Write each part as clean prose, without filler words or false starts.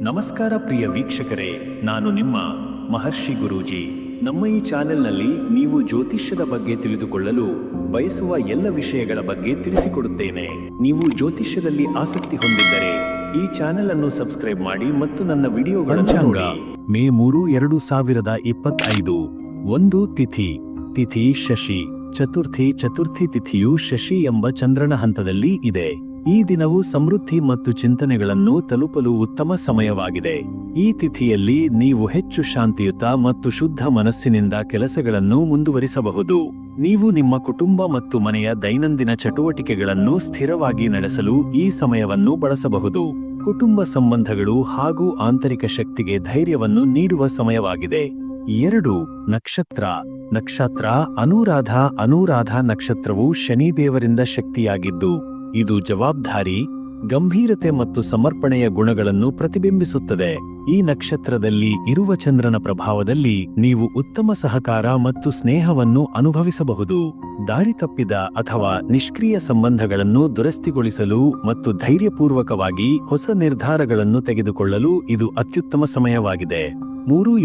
ನಮಸ್ಕಾರ ಪ್ರಿಯ ವೀಕ್ಷಕರೇ, ನಾನು ನಿಮ್ಮ ಮಹರ್ಷಿ ಗುರೂಜಿ. ನಮ್ಮ ಈ ಚಾನೆಲ್ನಲ್ಲಿ ನೀವು ಜ್ಯೋತಿಷ್ಯದ ಬಗ್ಗೆ ತಿಳಿದುಕೊಳ್ಳಲು ಬಯಸುವ ಎಲ್ಲ ವಿಷಯಗಳ ಬಗ್ಗೆ ತಿಳಿಸಿಕೊಡುತ್ತೇನೆ. ನೀವು ಜ್ಯೋತಿಷ್ಯದಲ್ಲಿ ಆಸಕ್ತಿ ಹೊಂದಿದ್ದರೆ ಈ ಚಾನೆಲ್ ಅನ್ನು ಸಬ್ಸ್ಕ್ರೈಬ್ ಮಾಡಿ ಮತ್ತು ನನ್ನ ವಿಡಿಯೋಗಳನ್ನು ನೋಡಿ. ಮೇ 3, 2025 1 ತಿಥಿ ಶಶಿ ಚತುರ್ಥಿ ತಿಥಿಯು ಶಶಿ ಎಂಬ ಚಂದ್ರನ ಹಂತದಲ್ಲಿ ಇದೆ. ಈ ದಿನವು ಸಮೃದ್ಧಿ ಮತ್ತು ಚಿಂತನೆಗಳನ್ನು ತಲುಪಲು ಉತ್ತಮ ಸಮಯವಾಗಿದೆ. ಈ ತಿಥಿಯಲ್ಲಿ ನೀವು ಹೆಚ್ಚು ಶಾಂತಿಯುತ ಮತ್ತು ಶುದ್ಧ ಮನಸ್ಸಿನಿಂದ ಕೆಲಸಗಳನ್ನು ಮುಂದುವರಿಸಬಹುದು. ನೀವು ನಿಮ್ಮ ಕುಟುಂಬ ಮತ್ತು ಮನೆಯ ದೈನಂದಿನ ಚಟುವಟಿಕೆಗಳನ್ನು ಸ್ಥಿರವಾಗಿ ನಡೆಸಲು ಈ ಸಮಯವನ್ನು ಬಳಸಬಹುದು. ಕುಟುಂಬ ಸಂಬಂಧಗಳು ಹಾಗೂ ಆಂತರಿಕ ಶಕ್ತಿಗೆ ಧೈರ್ಯವನ್ನು ನೀಡುವ ಸಮಯವಾಗಿದೆ. 2 ನಕ್ಷತ್ರ ಅನುರಾಧ ನಕ್ಷತ್ರವು ಶನಿದೇವರಿಂದ ಶಕ್ತಿಯಾಗಿದ್ದು, ಇದು ಜವಾಬ್ದಾರಿ, ಗಂಭೀರತೆ ಮತ್ತು ಸಮರ್ಪಣೆಯ ಗುಣಗಳನ್ನು ಪ್ರತಿಬಿಂಬಿಸುತ್ತದೆ. ಈ ನಕ್ಷತ್ರದಲ್ಲಿ ಇರುವ ಚಂದ್ರನ ಪ್ರಭಾವದಲ್ಲಿ ನೀವು ಉತ್ತಮ ಸಹಕಾರ ಮತ್ತು ಸ್ನೇಹವನ್ನು ಅನುಭವಿಸಬಹುದು. ದಾರಿ ತಪ್ಪಿದ ಅಥವಾ ನಿಷ್ಕ್ರಿಯ ಸಂಬಂಧಗಳನ್ನು ದುರಸ್ತಿಗೊಳಿಸಲು ಮತ್ತು ಧೈರ್ಯಪೂರ್ವಕವಾಗಿ ಹೊಸ ನಿರ್ಧಾರಗಳನ್ನು ತೆಗೆದುಕೊಳ್ಳಲು ಇದು ಅತ್ಯುತ್ತಮ ಸಮಯವಾಗಿದೆ. 3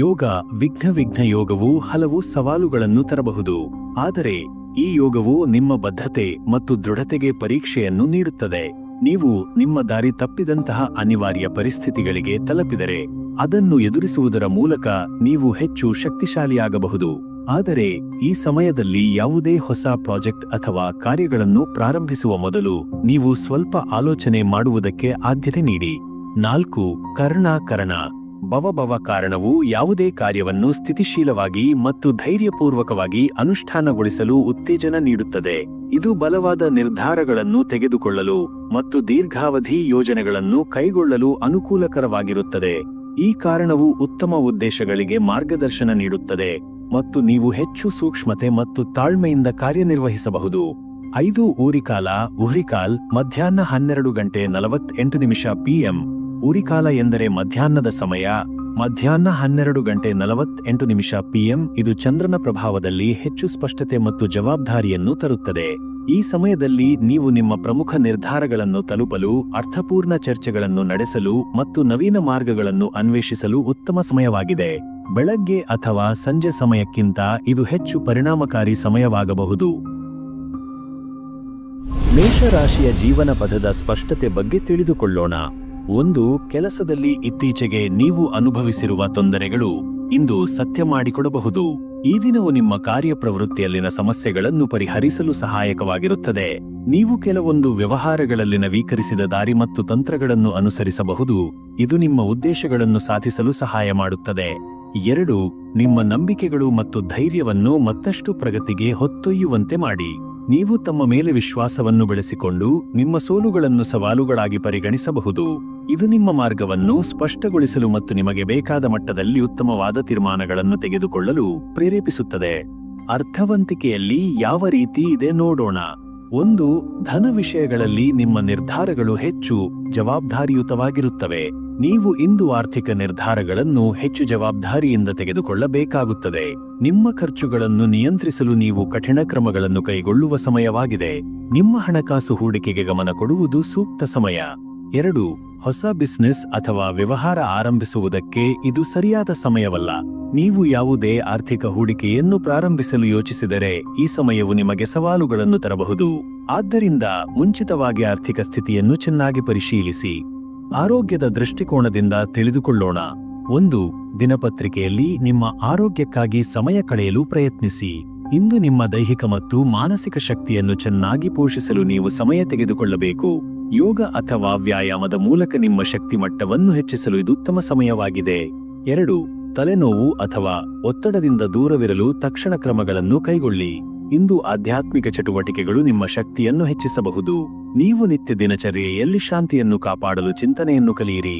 ಯೋಗ ವಿಘ್ನ ಯೋಗವು ಹಲವು ಸವಾಲುಗಳನ್ನು ತರಬಹುದು, ಆದರೆ ಈ ಯೋಗವು ನಿಮ್ಮ ಬದ್ಧತೆ ಮತ್ತು ದೃಢತೆಗೆ ಪರೀಕ್ಷೆಯನ್ನು ನೀಡುತ್ತದೆ. ನೀವು ನಿಮ್ಮ ದಾರಿ ತಪ್ಪಿದಂತಹ ಅನಿವಾರ್ಯ ಪರಿಸ್ಥಿತಿಗಳಿಗೆ ತಲುಪಿದರೆ ಅದನ್ನು ಎದುರಿಸುವುದರ ಮೂಲಕ ನೀವು ಹೆಚ್ಚು ಶಕ್ತಿಶಾಲಿಯಾಗಬಹುದು. ಆದರೆ ಈ ಸಮಯದಲ್ಲಿ ಯಾವುದೇ ಹೊಸ ಪ್ರಾಜೆಕ್ಟ್ ಅಥವಾ ಕಾರ್ಯಗಳನ್ನು ಪ್ರಾರಂಭಿಸುವ ಮೊದಲು ನೀವು ಸ್ವಲ್ಪ ಆಲೋಚನೆ ಮಾಡುವುದಕ್ಕೆ ಆದ್ಯತೆ ನೀಡಿ. 4 ಕರ್ಣ ಭವ ಕಾರಣವು ಯಾವುದೇ ಕಾರ್ಯವನ್ನು ಸ್ಥಿತಿಶೀಲವಾಗಿ ಮತ್ತು ಧೈರ್ಯಪೂರ್ವಕವಾಗಿ ಅನುಷ್ಠಾನಗೊಳಿಸಲು ಉತ್ತೇಜನ ನೀಡುತ್ತದೆ. ಇದು ಬಲವಾದ ನಿರ್ಧಾರಗಳನ್ನು ತೆಗೆದುಕೊಳ್ಳಲು ಮತ್ತು ದೀರ್ಘಾವಧಿ ಯೋಜನೆಗಳನ್ನು ಕೈಗೊಳ್ಳಲು ಅನುಕೂಲಕರವಾಗಿರುತ್ತದೆ. ಈ ಕಾರಣವು ಉತ್ತಮ ಉದ್ದೇಶಗಳಿಗೆ ಮಾರ್ಗದರ್ಶನ ನೀಡುತ್ತದೆ ಮತ್ತು ನೀವು ಹೆಚ್ಚು ಸೂಕ್ಷ್ಮತೆ ಮತ್ತು ತಾಳ್ಮೆಯಿಂದ ಕಾರ್ಯನಿರ್ವಹಿಸಬಹುದು. 5 ಉರಿಕಾಲ್ ಮಧ್ಯಾಹ್ನ 12:48 PM. ಉರಿಕಾಲ ಎಂದರೆ ಮಧ್ಯಾಹ್ನದ ಸಮಯ. ಮಧ್ಯಾಹ್ನ 12:48 PM. ಇದು ಚಂದ್ರನ ಪ್ರಭಾವದಲ್ಲಿ ಹೆಚ್ಚು ಸ್ಪಷ್ಟತೆ ಮತ್ತು ಜವಾಬ್ದಾರಿಯನ್ನು ತರುತ್ತದೆ. ಈ ಸಮಯದಲ್ಲಿ ನೀವು ನಿಮ್ಮ ಪ್ರಮುಖ ನಿರ್ಧಾರಗಳನ್ನು ತಲುಪಲು, ಅರ್ಥಪೂರ್ಣ ಚರ್ಚೆಗಳನ್ನು ನಡೆಸಲು ಮತ್ತು ನವೀನ ಮಾರ್ಗಗಳನ್ನು ಅನ್ವೇಷಿಸಲು ಉತ್ತಮ ಸಮಯವಾಗಿದೆ. ಬೆಳಗ್ಗೆ ಅಥವಾ ಸಂಜೆ ಸಮಯಕ್ಕಿಂತ ಇದು ಹೆಚ್ಚು ಪರಿಣಾಮಕಾರಿ ಸಮಯವಾಗಬಹುದು. ಮೇಷರಾಶಿಯ ಜೀವನ ಪಥದ ಸ್ಪಷ್ಟತೆ ಬಗ್ಗೆ ತಿಳಿದುಕೊಳ್ಳೋಣ. 1 ಕೆಲಸದಲ್ಲಿ ಇತ್ತೀಚೆಗೆ ನೀವು ಅನುಭವಿಸಿರುವ ತೊಂದರೆಗಳು ಇಂದು ಸತ್ಯ ಮಾಡಿಕೊಡಬಹುದು. ಈ ದಿನವು ನಿಮ್ಮ ಕಾರ್ಯಪ್ರವೃತ್ತಿಯಲ್ಲಿನ ಸಮಸ್ಯೆಗಳನ್ನು ಪರಿಹರಿಸಲು ಸಹಾಯಕವಾಗಿರುತ್ತದೆ. ನೀವು ಕೆಲವೊಂದು ವ್ಯವಹಾರಗಳಲ್ಲಿ ನವೀಕರಿಸಿದ ದಾರಿ ಮತ್ತು ತಂತ್ರಗಳನ್ನು ಅನುಸರಿಸಬಹುದು. ಇದು ನಿಮ್ಮ ಉದ್ದೇಶಗಳನ್ನು ಸಾಧಿಸಲು ಸಹಾಯ ಮಾಡುತ್ತದೆ. 2 ನಿಮ್ಮ ನಂಬಿಕೆಗಳು ಮತ್ತು ಧೈರ್ಯವನ್ನು ಮತ್ತಷ್ಟು ಪ್ರಗತಿಗೆ ಹೊತ್ತೊಯ್ಯುವಂತೆ ಮಾಡಿ. ನೀವು ತಮ್ಮ ಮೇಲೆ ವಿಶ್ವಾಸವನ್ನು ಬೆಳೆಸಿಕೊಂಡು ನಿಮ್ಮ ಸೋಲುಗಳನ್ನು ಸವಾಲುಗಳಾಗಿ ಪರಿಗಣಿಸಬಹುದು. ಇದು ನಿಮ್ಮ ಮಾರ್ಗವನ್ನು ಸ್ಪಷ್ಟಗೊಳಿಸಲು ಮತ್ತು ನಿಮಗೆ ಬೇಕಾದ ಮಟ್ಟದಲ್ಲಿ ಉತ್ತಮವಾದ ತೀರ್ಮಾನಗಳನ್ನು ತೆಗೆದುಕೊಳ್ಳಲು ಪ್ರೇರೇಪಿಸುತ್ತದೆ. ಅರ್ಥವಂತಿಕೆಯಲ್ಲಿ ಯಾವ ರೀತಿ ಇದೆ ನೋಡೋಣ. 1 ಧನ ವಿಷಯಗಳಲ್ಲಿ ನಿಮ್ಮ ನಿರ್ಧಾರಗಳು ಹೆಚ್ಚು ಜವಾಬ್ದಾರಿಯುತವಾಗಿರುತ್ತವೆ. ನೀವು ಇಂದು ಆರ್ಥಿಕ ನಿರ್ಧಾರಗಳನ್ನು ಹೆಚ್ಚು ಜವಾಬ್ದಾರಿಯಿಂದ ತೆಗೆದುಕೊಳ್ಳಬೇಕಾಗುತ್ತದೆ. ನಿಮ್ಮ ಖರ್ಚುಗಳನ್ನು ನಿಯಂತ್ರಿಸಲು ನೀವು ಕಠಿಣ ಕ್ರಮಗಳನ್ನು ಕೈಗೊಳ್ಳುವ ಸಮಯವಾಗಿದೆ. ನಿಮ್ಮ ಹಣಕಾಸು ಹೂಡಿಕೆಗೆ ಗಮನ ಕೊಡುವುದು ಸೂಕ್ತ ಸಮಯ. 2 ಹೊಸ ಬಿಸಿನೆಸ್ ಅಥವಾ ವ್ಯವಹಾರ ಆರಂಭಿಸುವುದಕ್ಕೆ ಇದು ಸರಿಯಾದ ಸಮಯವಲ್ಲ. ನೀವು ಯಾವುದೇ ಆರ್ಥಿಕ ಹೂಡಿಕೆಯನ್ನು ಪ್ರಾರಂಭಿಸಲು ಯೋಚಿಸಿದರೆ ಈ ಸಮಯವು ನಿಮಗೆ ಸವಾಲುಗಳನ್ನು ತರಬಹುದು. ಆದ್ದರಿಂದ ಮುಂಚಿತವಾಗಿ ಆರ್ಥಿಕ ಸ್ಥಿತಿಯನ್ನು ಚೆನ್ನಾಗಿ ಪರಿಶೀಲಿಸಿ. ಆರೋಗ್ಯದ ದೃಷ್ಟಿಕೋನದಿಂದ ತಿಳಿದುಕೊಳ್ಳೋಣ. 1 ದಿನಪತ್ರಿಕೆಯಲ್ಲಿ ನಿಮ್ಮ ಆರೋಗ್ಯಕ್ಕಾಗಿ ಸಮಯ ಕಳೆಯಲು ಪ್ರಯತ್ನಿಸಿ. ಇಂದು ನಿಮ್ಮ ದೈಹಿಕ ಮತ್ತು ಮಾನಸಿಕ ಶಕ್ತಿಯನ್ನು ಚೆನ್ನಾಗಿ ಪೋಷಿಸಲು ನೀವು ಸಮಯ ತೆಗೆದುಕೊಳ್ಳಬೇಕು. ಯೋಗ ಅಥವಾ ವ್ಯಾಯಾಮದ ಮೂಲಕ ನಿಮ್ಮ ಶಕ್ತಿ ಮಟ್ಟವನ್ನು ಹೆಚ್ಚಿಸಲು ಇದು ಉತ್ತಮ ಸಮಯವಾಗಿದೆ. 2 ತಲೆನೋವು ಅಥವಾ ಒತ್ತಡದಿಂದ ದೂರವಿರಲು ತಕ್ಷಣ ಕ್ರಮಗಳನ್ನು ಕೈಗೊಳ್ಳಿ. ಇಂದು ಆಧ್ಯಾತ್ಮಿಕ ಚಟುವಟಿಕೆಗಳು ನಿಮ್ಮ ಶಕ್ತಿಯನ್ನು ಹೆಚ್ಚಿಸಬಹುದು. ನೀವು ನಿತ್ಯ ದಿನಚರ್ಯೆಯಲ್ಲಿ ಶಾಂತಿಯನ್ನು ಕಾಪಾಡಲು ಚಿಂತನೆಯನ್ನು ಕಲಿಯಿರಿ.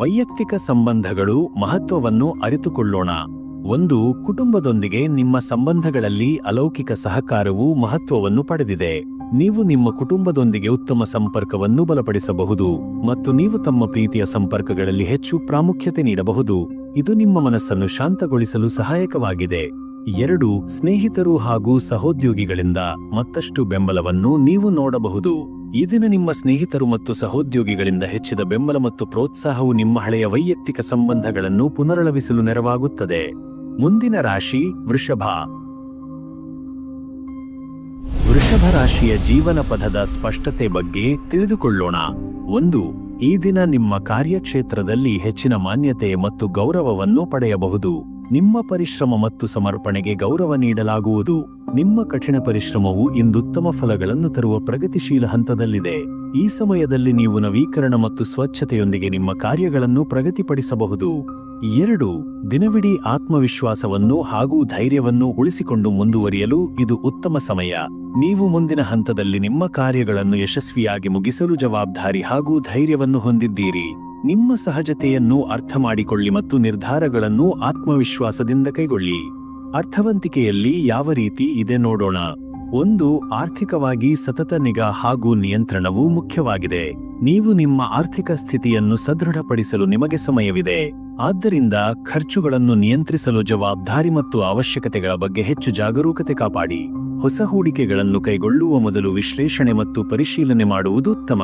ವೈಯಕ್ತಿಕ ಸಂಬಂಧಗಳು ಮಹತ್ವವನ್ನು ಅರಿತುಕೊಳ್ಳೋಣ. 1 ಕುಟುಂಬದೊಂದಿಗೆ ನಿಮ್ಮ ಸಂಬಂಧಗಳಲ್ಲಿ ಅಲೌಕಿಕ ಸಹಕಾರವು ಮಹತ್ವವನ್ನು ಪಡೆದಿದೆ. ನೀವು ನಿಮ್ಮ ಕುಟುಂಬದೊಂದಿಗೆ ಉತ್ತಮ ಸಂಪರ್ಕವನ್ನು ಬಲಪಡಿಸಬಹುದು ಮತ್ತು ನೀವು ತಮ್ಮ ಪ್ರೀತಿಯ ಸಂಪರ್ಕಗಳಲ್ಲಿ ಹೆಚ್ಚು ಪ್ರಾಮುಖ್ಯತೆ ನೀಡಬಹುದು. ಇದು ನಿಮ್ಮ ಮನಸ್ಸನ್ನು ಶಾಂತಗೊಳಿಸಲು ಸಹಾಯಕವಾಗಿದೆ. 2. ಸ್ನೇಹಿತರು ಹಾಗೂ ಸಹೋದ್ಯೋಗಿಗಳಿಂದ ಮತ್ತಷ್ಟು ಬೆಂಬಲವನ್ನು ನೀವು ನೋಡಬಹುದು. ಈ ದಿನ ನಿಮ್ಮ ಸ್ನೇಹಿತರು ಮತ್ತು ಸಹೋದ್ಯೋಗಿಗಳಿಂದ ಹೆಚ್ಚಿದ ಬೆಂಬಲ ಮತ್ತು ಪ್ರೋತ್ಸಾಹವು ನಿಮ್ಮ ಹಳೆಯ ವೈಯಕ್ತಿಕ ಸಂಬಂಧಗಳನ್ನು ಪುನರಳವಿಸಲು ನೆರವಾಗುತ್ತದೆ. ಮುಂದಿನ ರಾಶಿ ವೃಷಭ. ವೃಷಭ ರಾಶಿಯ ಜೀವನ ಪಥದ ಸ್ಪಷ್ಟತೆ ಬಗ್ಗೆ ತಿಳಿದುಕೊಳ್ಳೋಣ. 1. ಈ ದಿನ ನಿಮ್ಮ ಕಾರ್ಯಕ್ಷೇತ್ರದಲ್ಲಿ ಹೆಚ್ಚಿನ ಮಾನ್ಯತೆ ಮತ್ತು ಗೌರವವನ್ನು ಪಡೆಯಬಹುದು. ನಿಮ್ಮ ಪರಿಶ್ರಮ ಮತ್ತು ಸಮರ್ಪಣೆಗೆ ಗೌರವ ನೀಡಲಾಗುವುದು. ನಿಮ್ಮ ಕಠಿಣ ಪರಿಶ್ರಮವು ಇಂದುತ್ತಮ ಫಲಗಳನ್ನು ತರುವ ಪ್ರಗತಿಶೀಲ ಹಂತದಲ್ಲಿದೆ. ಈ ಸಮಯದಲ್ಲಿ ನೀವು ನವೀಕರಣ ಮತ್ತು ಸ್ವಚ್ಛತೆಯೊಂದಿಗೆ ನಿಮ್ಮ ಕಾರ್ಯಗಳನ್ನು ಪ್ರಗತಿಪಡಿಸಬಹುದು. 2. ದಿನವಿಡೀ ಆತ್ಮವಿಶ್ವಾಸವನ್ನು ಹಾಗೂ ಧೈರ್ಯವನ್ನು ಉಳಿಸಿಕೊಂಡು ಮುಂದುವರಿಯಲು ಇದು ಉತ್ತಮ ಸಮಯ. ನೀವು ಮುಂದಿನ ಹಂತದಲ್ಲಿ ನಿಮ್ಮ ಕಾರ್ಯಗಳನ್ನು ಯಶಸ್ವಿಯಾಗಿ ಮುಗಿಸಲು ಜವಾಬ್ದಾರಿ ಹಾಗೂ ಧೈರ್ಯವನ್ನು ಹೊಂದಿದ್ದೀರಿ. ನಿಮ್ಮ ಸಹಜತೆಯನ್ನು ಅರ್ಥ ಮಾಡಿಕೊಳ್ಳಿ ಮತ್ತು ನಿರ್ಧಾರಗಳನ್ನು ಆತ್ಮವಿಶ್ವಾಸದಿಂದ ಕೈಗೊಳ್ಳಿ. ಅರ್ಥವಂತಿಕೆಯಲ್ಲಿ ಯಾವ ರೀತಿ ಇದೆ ನೋಡೋಣ. 1. ಆರ್ಥಿಕವಾಗಿ ಸತತ ನಿಗಾ ಹಾಗೂ ನಿಯಂತ್ರಣವು ಮುಖ್ಯವಾಗಿದೆ. ನೀವು ನಿಮ್ಮ ಆರ್ಥಿಕ ಸ್ಥಿತಿಯನ್ನು ಸದೃಢಪಡಿಸಲು ನಿಮಗೆ ಸಮಯವಿದೆ. ಆದ್ದರಿಂದ ಖರ್ಚುಗಳನ್ನು ನಿಯಂತ್ರಿಸಲು ಜವಾಬ್ದಾರಿ ಮತ್ತು ಅವಶ್ಯಕತೆಗಳ ಬಗ್ಗೆ ಹೆಚ್ಚು ಜಾಗರೂಕತೆ ಕಾಪಾಡಿ. ಹೊಸ ಹೂಡಿಕೆಗಳನ್ನು ಕೈಗೊಳ್ಳುವ ಮೊದಲು ವಿಶ್ಲೇಷಣೆ ಮತ್ತು ಪರಿಶೀಲನೆ ಮಾಡುವುದು ಉತ್ತಮ.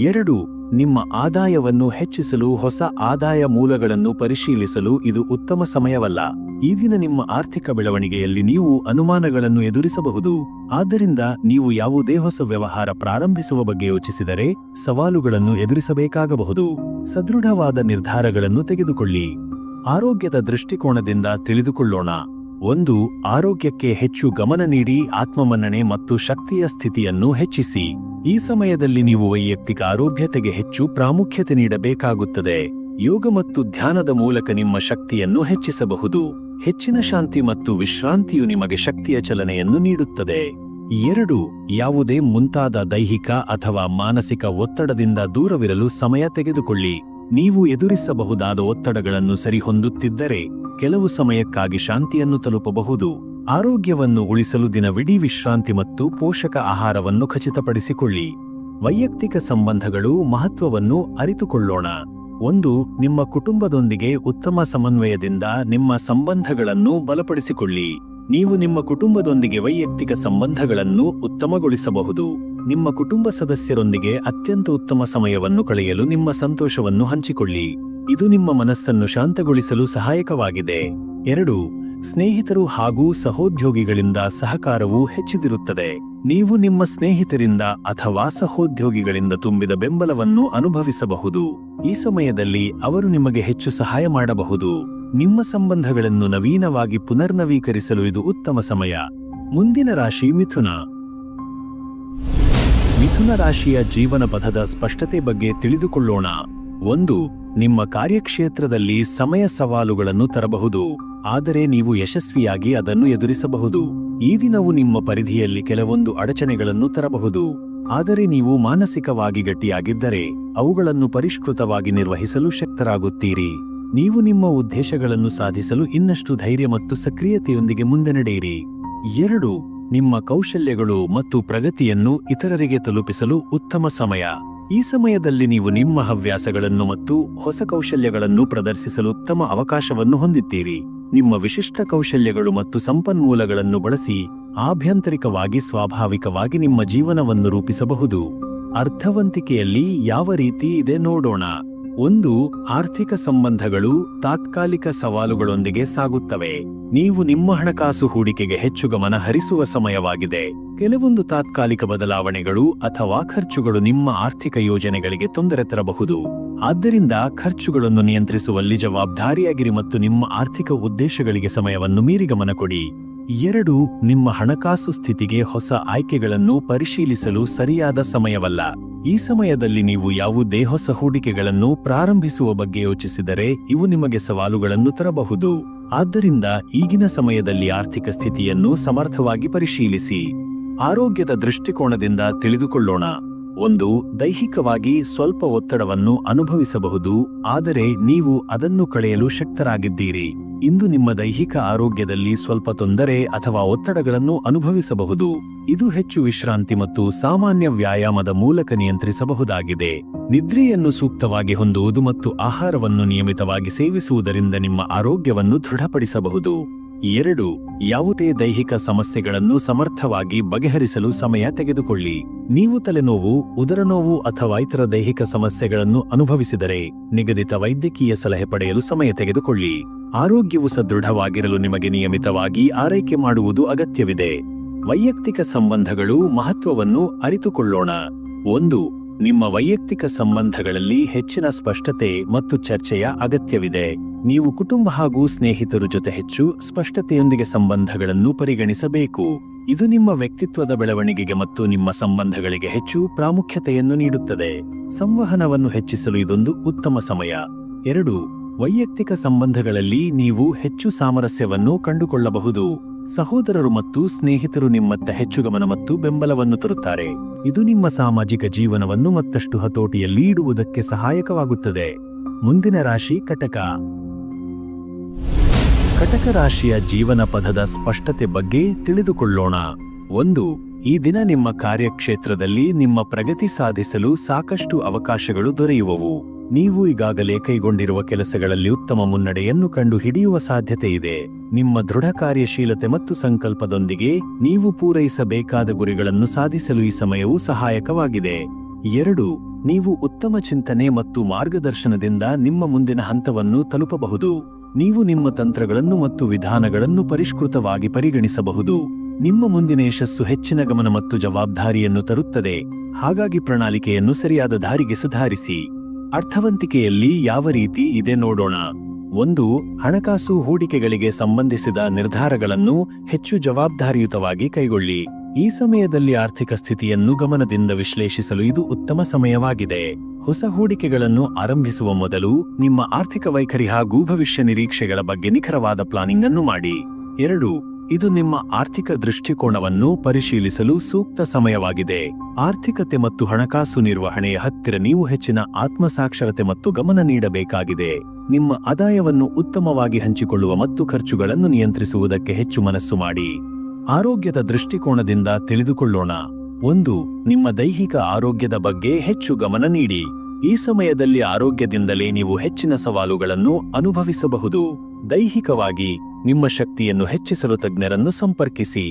2. ನಿಮ್ಮ ಆದಾಯವನ್ನು ಹೆಚ್ಚಿಸಲು ಹೊಸ ಆದಾಯ ಮೂಲಗಳನ್ನು ಪರಿಶೀಲಿಸಲು ಇದು ಉತ್ತಮ ಸಮಯವಲ್ಲ. ಈ ದಿನ ನಿಮ್ಮ ಆರ್ಥಿಕ ಬೆಳವಣಿಗೆಯಲ್ಲಿ ನೀವು ಅನುಮಾನಗಳನ್ನು ಎದುರಿಸಬಹುದು. ಆದ್ದರಿಂದ ನೀವು ಯಾವುದೇ ಹೊಸ ವ್ಯವಹಾರ ಪ್ರಾರಂಭಿಸುವ ಬಗ್ಗೆ ಯೋಚಿಸಿದರೆ ಸವಾಲುಗಳನ್ನು ಎದುರಿಸಬೇಕಾಗಬಹುದು. ಸದೃಢವಾದ ನಿರ್ಧಾರಗಳನ್ನು ತೆಗೆದುಕೊಳ್ಳಿ. ಆರೋಗ್ಯದ ದೃಷ್ಟಿಕೋನದಿಂದ ತಿಳಿದುಕೊಳ್ಳೋಣ. 1. ಆರೋಗ್ಯಕ್ಕೆ ಹೆಚ್ಚು ಗಮನ ನೀಡಿ ಆತ್ಮಮನ್ನಣೆ ಮತ್ತು ಶಕ್ತಿಯ ಸ್ಥಿತಿಯನ್ನು ಹೆಚ್ಚಿಸಿ. ಈ ಸಮಯದಲ್ಲಿ ನೀವು ವೈಯಕ್ತಿಕ ಆರೋಗ್ಯತೆಗೆ ಹೆಚ್ಚು ಪ್ರಾಮುಖ್ಯತೆ ನೀಡಬೇಕಾಗುತ್ತದೆ. ಯೋಗ ಮತ್ತು ಧ್ಯಾನದ ಮೂಲಕ ನಿಮ್ಮ ಶಕ್ತಿಯನ್ನು ಹೆಚ್ಚಿಸಬಹುದು. ಹೆಚ್ಚಿನ ಶಾಂತಿ ಮತ್ತು ವಿಶ್ರಾಂತಿಯು ನಿಮಗೆ ಶಕ್ತಿಯ ಚಲನೆಯನ್ನು ನೀಡುತ್ತದೆ. 2. ಯಾವುದೇ ಮುಂತಾದ ದೈಹಿಕ ಅಥವಾ ಮಾನಸಿಕ ಒತ್ತಡದಿಂದ ದೂರವಿರಲು ಸಮಯ ತೆಗೆದುಕೊಳ್ಳಿ. ನೀವು ಎದುರಿಸಬಹುದಾದ ಒತ್ತಡಗಳನ್ನು ಸರಿಹೊಂದುತ್ತಿದ್ದರೆ ಕೆಲವು ಸಮಯಕ್ಕಾಗಿ ಶಾಂತಿಯನ್ನು ತಲುಪಬಹುದು. ಆರೋಗ್ಯವನ್ನು ಉಳಿಸಲು ದಿನವಿಡೀ ವಿಶ್ರಾಂತಿ ಮತ್ತು ಪೋಷಕ ಆಹಾರವನ್ನು ಖಚಿತಪಡಿಸಿಕೊಳ್ಳಿ. ವೈಯಕ್ತಿಕ ಸಂಬಂಧಗಳು ಮಹತ್ವವನ್ನು ಅರಿತುಕೊಳ್ಳೋಣ. 1. ನಿಮ್ಮ ಕುಟುಂಬದೊಂದಿಗೆ ಉತ್ತಮ ಸಮನ್ವಯದಿಂದ ನಿಮ್ಮ ಸಂಬಂಧಗಳನ್ನು ಬಲಪಡಿಸಿಕೊಳ್ಳಿ. ನೀವು ನಿಮ್ಮ ಕುಟುಂಬದೊಂದಿಗೆ ವೈಯಕ್ತಿಕ ಸಂಬಂಧಗಳನ್ನು ಉತ್ತಮಗೊಳಿಸಬಹುದು. ನಿಮ್ಮ ಕುಟುಂಬ ಸದಸ್ಯರೊಂದಿಗೆ ಅತ್ಯಂತ ಉತ್ತಮ ಸಮಯವನ್ನು ಕಳೆಯಲು ನಿಮ್ಮ ಸಂತೋಷವನ್ನು ಹಂಚಿಕೊಳ್ಳಿ. ಇದು ನಿಮ್ಮ ಮನಸ್ಸನ್ನು ಶಾಂತಗೊಳಿಸಲು ಸಹಾಯಕವಾಗಿದೆ. 2. ಸ್ನೇಹಿತರು ಹಾಗೂ ಸಹೋದ್ಯೋಗಿಗಳಿಂದ ಸಹಕಾರವು ಹೆಚ್ಚಿದಿರುತ್ತದೆ. ನೀವು ನಿಮ್ಮ ಸ್ನೇಹಿತರಿಂದ ಅಥವಾ ಸಹೋದ್ಯೋಗಿಗಳಿಂದ ತುಂಬಿದ ಬೆಂಬಲವನ್ನು ಅನುಭವಿಸಬಹುದು. ಈ ಸಮಯದಲ್ಲಿ ಅವರು ನಿಮಗೆ ಹೆಚ್ಚು ಸಹಾಯ ಮಾಡಬಹುದು. ನಿಮ್ಮ ಸಂಬಂಧಗಳನ್ನು ನವೀನವಾಗಿ ಪುನರ್ನವೀಕರಿಸಲು ಇದು ಉತ್ತಮ ಸಮಯ. ಮುಂದಿನ ರಾಶಿ ಮಿಥುನ. ಮಿಥುನ ರಾಶಿಯ ಜೀವನ ಪಥದ ಸ್ಪಷ್ಟತೆ ಬಗ್ಗೆ ತಿಳಿದುಕೊಳ್ಳೋಣ. 1. ನಿಮ್ಮ ಕಾರ್ಯಕ್ಷೇತ್ರದಲ್ಲಿ ಸಮಯ ಸವಾಲುಗಳನ್ನು ತರಬಹುದು, ಆದರೆ ನೀವು ಯಶಸ್ವಿಯಾಗಿ ಅದನ್ನು ಎದುರಿಸಬಹುದು. ಈ ದಿನವು ನಿಮ್ಮ ಪರಿಧಿಯಲ್ಲಿ ಕೆಲವೊಂದು ಅಡಚಣೆಗಳನ್ನು ತರಬಹುದು, ಆದರೆ ನೀವು ಮಾನಸಿಕವಾಗಿ ಗಟ್ಟಿಯಾಗಿದ್ದರೆ ಅವುಗಳನ್ನು ಪರಿಷ್ಕೃತವಾಗಿ ನಿರ್ವಹಿಸಲು ಶಕ್ತರಾಗುತ್ತೀರಿ. ನೀವು ನಿಮ್ಮ ಉದ್ದೇಶಗಳನ್ನು ಸಾಧಿಸಲು ಇನ್ನಷ್ಟು ಧೈರ್ಯ ಮತ್ತು ಸಕ್ರಿಯತೆಯೊಂದಿಗೆ ಮುಂದೆ ನಡೆಯಿರಿ. 2. ನಿಮ್ಮ ಕೌಶಲ್ಯಗಳು ಮತ್ತು ಪ್ರಗತಿಯನ್ನು ಇತರರಿಗೆ ತಲುಪಿಸಲು ಉತ್ತಮ ಸಮಯ. ಈ ಸಮಯದಲ್ಲಿ ನೀವು ನಿಮ್ಮ ಹವ್ಯಾಸಗಳನ್ನು ಮತ್ತು ಹೊಸ ಕೌಶಲ್ಯಗಳನ್ನು ಪ್ರದರ್ಶಿಸಲು ಉತ್ತಮ ಅವಕಾಶವನ್ನು ಹೊಂದಿದ್ದೀರಿ. ನಿಮ್ಮ ವಿಶಿಷ್ಟ ಕೌಶಲ್ಯಗಳು ಮತ್ತು ಸಂಪನ್ಮೂಲಗಳನ್ನು ಬಳಸಿ ಆಭ್ಯಂತರಿಕವಾಗಿ ಸ್ವಾಭಾವಿಕವಾಗಿ ನಿಮ್ಮ ಜೀವನವನ್ನು ರೂಪಿಸಬಹುದು. ಅರ್ಥವಂತಿಕೆಯಲ್ಲಿ ಯಾವ ರೀತಿ ಇದೆ ನೋಡೋಣ. 1. ಆರ್ಥಿಕ ಸಂಬಂಧಗಳು ತಾತ್ಕಾಲಿಕ ಸವಾಲುಗಳೊಂದಿಗೆ ಸಾಗುತ್ತವೆ. ನೀವು ನಿಮ್ಮ ಹಣಕಾಸು ಹೂಡಿಕೆಗೆ ಹೆಚ್ಚು ಗಮನ ಹರಿಸುವ ಸಮಯವಾಗಿದೆ. ಕೆಲವೊಂದು ತಾತ್ಕಾಲಿಕ ಬದಲಾವಣೆಗಳು ಅಥವಾ ಖರ್ಚುಗಳು ನಿಮ್ಮ ಆರ್ಥಿಕ ಯೋಜನೆಗಳಿಗೆ ತೊಂದರೆ ತರಬಹುದು. ಆದ್ದರಿಂದ ಖರ್ಚುಗಳನ್ನು ನಿಯಂತ್ರಿಸುವಲ್ಲಿ ಜವಾಬ್ದಾರಿಯಾಗಿರಿ ಮತ್ತು ನಿಮ್ಮ ಆರ್ಥಿಕ ಉದ್ದೇಶಗಳಿಗೆ ಸಮಯವನ್ನು ಮೀರಿ ಗಮನ ಕೊಡಿ. 2. ನಿಮ್ಮ ಹಣಕಾಸು ಸ್ಥಿತಿಗೆ ಹೊಸ ಆಯ್ಕೆಗಳನ್ನು ಪರಿಶೀಲಿಸಲು ಸರಿಯಾದ ಸಮಯವಲ್ಲ. ಈ ಸಮಯದಲ್ಲಿ ನೀವು ಯಾವುದೇ ಹೊಸ ಹೂಡಿಕೆಗಳನ್ನು ಪ್ರಾರಂಭಿಸುವ ಬಗ್ಗೆ ಯೋಚಿಸಿದರೆ ಇವು ನಿಮಗೆ ಸವಾಲುಗಳನ್ನು ತರಬಹುದು. ಆದ್ದರಿಂದ ಈಗಿನ ಸಮಯದಲ್ಲಿ ಆರ್ಥಿಕ ಸ್ಥಿತಿಯನ್ನು ಸಮರ್ಥವಾಗಿ ಪರಿಶೀಲಿಸಿ. ಆರೋಗ್ಯದ ದೃಷ್ಟಿಕೋನದಿಂದ ತಿಳಿದುಕೊಳ್ಳೋಣ. 1. ದೈಹಿಕವಾಗಿ ಸ್ವಲ್ಪ ಒತ್ತಡವನ್ನು ಅನುಭವಿಸಬಹುದು, ಆದರೆ ನೀವು ಅದನ್ನು ಕಳೆಯಲು ಶಕ್ತರಾಗಿದ್ದೀರಿ. ಇಂದು ನಿಮ್ಮ ದೈಹಿಕ ಆರೋಗ್ಯದಲ್ಲಿ ಸ್ವಲ್ಪ ತೊಂದರೆ ಅಥವಾ ಒತ್ತಡಗಳನ್ನು ಅನುಭವಿಸಬಹುದು. ಇದು ಹೆಚ್ಚು ವಿಶ್ರಾಂತಿ ಮತ್ತು ಸಾಮಾನ್ಯ ವ್ಯಾಯಾಮದ ಮೂಲಕ ನಿಯಂತ್ರಿಸಬಹುದಾಗಿದೆ. ನಿದ್ರೆಯನ್ನು ಸೂಕ್ತವಾಗಿ ಹೊಂದುವುದು ಮತ್ತು ಆಹಾರವನ್ನು ನಿಯಮಿತವಾಗಿ ಸೇವಿಸುವುದರಿಂದ ನಿಮ್ಮ ಆರೋಗ್ಯವನ್ನು ದೃಢಪಡಿಸಬಹುದು. 2. ಯಾವುದೇ ದೈಹಿಕ ಸಮಸ್ಯೆಗಳನ್ನು ಸಮರ್ಥವಾಗಿ ಬಗೆಹರಿಸಲು ಸಮಯ ತೆಗೆದುಕೊಳ್ಳಿ. ನೀವು ತಲೆನೋವು, ಉದರನೋವು ಅಥವಾ ಇತರ ದೈಹಿಕ ಸಮಸ್ಯೆಗಳನ್ನು ಅನುಭವಿಸಿದರೆ ನಿಗದಿತ ವೈದ್ಯಕೀಯ ಸಲಹೆ ಪಡೆಯಲು ಸಮಯ ತೆಗೆದುಕೊಳ್ಳಿ. ಆರೋಗ್ಯವು ಸದೃಢವಾಗಿರಲು ನಿಮಗೆ ನಿಯಮಿತವಾಗಿ ಆರೈಕೆ ಮಾಡುವುದು ಅಗತ್ಯವಿದೆ. ವೈಯಕ್ತಿಕ ಸಂಬಂಧಗಳು ಮಹತ್ವವನ್ನು ಅರಿತುಕೊಳ್ಳೋಣ. 1. ನಿಮ್ಮ ವೈಯಕ್ತಿಕ ಸಂಬಂಧಗಳಲ್ಲಿ ಹೆಚ್ಚಿನ ಸ್ಪಷ್ಟತೆ ಮತ್ತು ಚರ್ಚೆಯ ಅಗತ್ಯವಿದೆ. ನೀವು ಕುಟುಂಬ ಹಾಗೂ ಸ್ನೇಹಿತರ ಜೊತೆ ಹೆಚ್ಚು ಸ್ಪಷ್ಟತೆಯೊಂದಿಗೆ ಸಂಬಂಧಗಳನ್ನು ಪರಿಗಣಿಸಬೇಕು. ಇದು ನಿಮ್ಮ ವ್ಯಕ್ತಿತ್ವದ ಬೆಳವಣಿಗೆಗೆ ಮತ್ತು ನಿಮ್ಮ ಸಂಬಂಧಗಳಿಗೆ ಹೆಚ್ಚು ಪ್ರಾಮುಖ್ಯತೆಯನ್ನು ನೀಡುತ್ತದೆ. ಸಂವಹನವನ್ನು ಹೆಚ್ಚಿಸಲು ಇದೊಂದು ಉತ್ತಮ ಸಮಯ. 2. ವೈಯಕ್ತಿಕ ಸಂಬಂಧಗಳಲ್ಲಿ ನೀವು ಹೆಚ್ಚು ಸಾಮರಸ್ಯವನ್ನು ಕಂಡುಕೊಳ್ಳಬಹುದು. ಸಹೋದರರು ಮತ್ತು ಸ್ನೇಹಿತರು ನಿಮ್ಮತ್ತ ಹೆಚ್ಚು ಗಮನ ಮತ್ತು ಬೆಂಬಲವನ್ನು ತರುತ್ತಾರೆ. ಇದು ನಿಮ್ಮ ಸಾಮಾಜಿಕ ಜೀವನವನ್ನು ಮತ್ತಷ್ಟು ಹತೋಟಿಯಲ್ಲಿ ಇಡುವುದಕ್ಕೆ ಸಹಾಯಕವಾಗುತ್ತದೆ. ಮುಂದಿನ ರಾಶಿ ಕಟಕ. ಕಟಕ ರಾಶಿಯ ಜೀವನ ಪಥದ ಸ್ಪಷ್ಟತೆ ಬಗ್ಗೆ ತಿಳಿದುಕೊಳ್ಳೋಣ. 1. ಈ ದಿನ ನಿಮ್ಮ ಕಾರ್ಯಕ್ಷೇತ್ರದಲ್ಲಿ ನಿಮ್ಮ ಪ್ರಗತಿ ಸಾಧಿಸಲು ಸಾಕಷ್ಟು ಅವಕಾಶಗಳು ದೊರೆಯುವವು. ನೀವು ಈಗಾಗಲೇ ಕೈಗೊಂಡಿರುವ ಕೆಲಸಗಳಲ್ಲಿ ಉತ್ತಮ ಮುನ್ನಡೆಯನ್ನು ಕಂಡುಹಿಡಿಯುವ ಸಾಧ್ಯತೆ ಇದೆ. ನಿಮ್ಮ ದೃಢ ಕಾರ್ಯಶೀಲತೆ ಮತ್ತು ಸಂಕಲ್ಪದೊಂದಿಗೆ ನೀವು ಪೂರೈಸಬೇಕಾದ ಗುರಿಗಳನ್ನು ಸಾಧಿಸಲು ಈ ಸಮಯವು ಸಹಾಯಕವಾಗಿದೆ. 2. ನೀವು ಉತ್ತಮ ಚಿಂತನೆ ಮತ್ತು ಮಾರ್ಗದರ್ಶನದಿಂದ ನಿಮ್ಮ ಮುಂದಿನ ಹಂತವನ್ನು ತಲುಪಬಹುದು. ನೀವು ನಿಮ್ಮ ತಂತ್ರಗಳನ್ನು ಮತ್ತು ವಿಧಾನಗಳನ್ನು ಪರಿಷ್ಕೃತವಾಗಿ ಪರಿಗಣಿಸಬಹುದು. ನಿಮ್ಮ ಮುಂದಿನ ಯಶಸ್ಸು ಹೆಚ್ಚಿನ ಗಮನ ಮತ್ತು ಜವಾಬ್ದಾರಿಯನ್ನು ತರುತ್ತದೆ. ಹಾಗಾಗಿ ಪ್ರಣಾಳಿಕೆಯನ್ನು ಸರಿಯಾದ ದಾರಿಗೆ ಸುಧಾರಿಸಿ. ಅರ್ಥವಂತಿಕೆಯಲ್ಲಿ ಯಾವ ರೀತಿ ಇದೆ ನೋಡೋಣ. 1. ಹಣಕಾಸು ಹೂಡಿಕೆಗಳಿಗೆ ಸಂಬಂಧಿಸಿದ ನಿರ್ಧಾರಗಳನ್ನು ಹೆಚ್ಚು ಜವಾಬ್ದಾರಿಯುತವಾಗಿ ಕೈಗೊಳ್ಳಿ. ಈ ಸಮಯದಲ್ಲಿ ಆರ್ಥಿಕ ಸ್ಥಿತಿಯನ್ನು ಗಮನದಿಂದ ವಿಶ್ಲೇಷಿಸಲು ಇದು ಉತ್ತಮ ಸಮಯವಾಗಿದೆ. ಹೊಸ ಹೂಡಿಕೆಗಳನ್ನು ಆರಂಭಿಸುವ ಮೊದಲು ನಿಮ್ಮ ಆರ್ಥಿಕ ವೈಖರಿ ಹಾಗೂ ಭವಿಷ್ಯ ನಿರೀಕ್ಷೆಗಳ ಬಗ್ಗೆ ನಿಖರವಾದ ಪ್ಲಾನಿಂಗ್ ಅನ್ನು ಮಾಡಿ. 2. ಇದು ನಿಮ್ಮ ಆರ್ಥಿಕ ದೃಷ್ಟಿಕೋನವನ್ನು ಪರಿಶೀಲಿಸಲು ಸೂಕ್ತ ಸಮಯವಾಗಿದೆ. ಆರ್ಥಿಕತೆ ಮತ್ತು ಹಣಕಾಸು ನಿರ್ವಹಣೆಯ ಹತ್ತಿರ ನೀವು ಹೆಚ್ಚಿನ ಆತ್ಮಸಾಕ್ಷರತೆ ಮತ್ತು ಗಮನ ನೀಡಬೇಕಾಗಿದೆ. ನಿಮ್ಮ ಆದಾಯವನ್ನು ಉತ್ತಮವಾಗಿ ಹಂಚಿಕೊಳ್ಳುವ ಮತ್ತು ಖರ್ಚುಗಳನ್ನು ನಿಯಂತ್ರಿಸುವುದಕ್ಕೆ ಹೆಚ್ಚು ಮನಸ್ಸು ಮಾಡಿ. ಆರೋಗ್ಯದ ದೃಷ್ಟಿಕೋನದಿಂದ ತಿಳಿದುಕೊಳ್ಳೋಣ. 1. ನಿಮ್ಮ ದೈಹಿಕ ಆರೋಗ್ಯದ ಬಗ್ಗೆ ಹೆಚ್ಚು ಗಮನ ನೀಡಿ. ಈ ಸಮಯದಲ್ಲಿ ಆರೋಗ್ಯದಿಂದಲೇ ನೀವು ಹೆಚ್ಚಿನ ಸವಾಲುಗಳನ್ನು ಅನುಭವಿಸಬಹುದು. ದೈಹಿಕವಾಗಿ ನಿಮ್ಮ ಶಕ್ತಿಯನ್ನು ಹೆಚ್ಚಿಸಲು ತಜ್ಞರನ್ನು ಸಂಪರ್ಕಿಸಿ.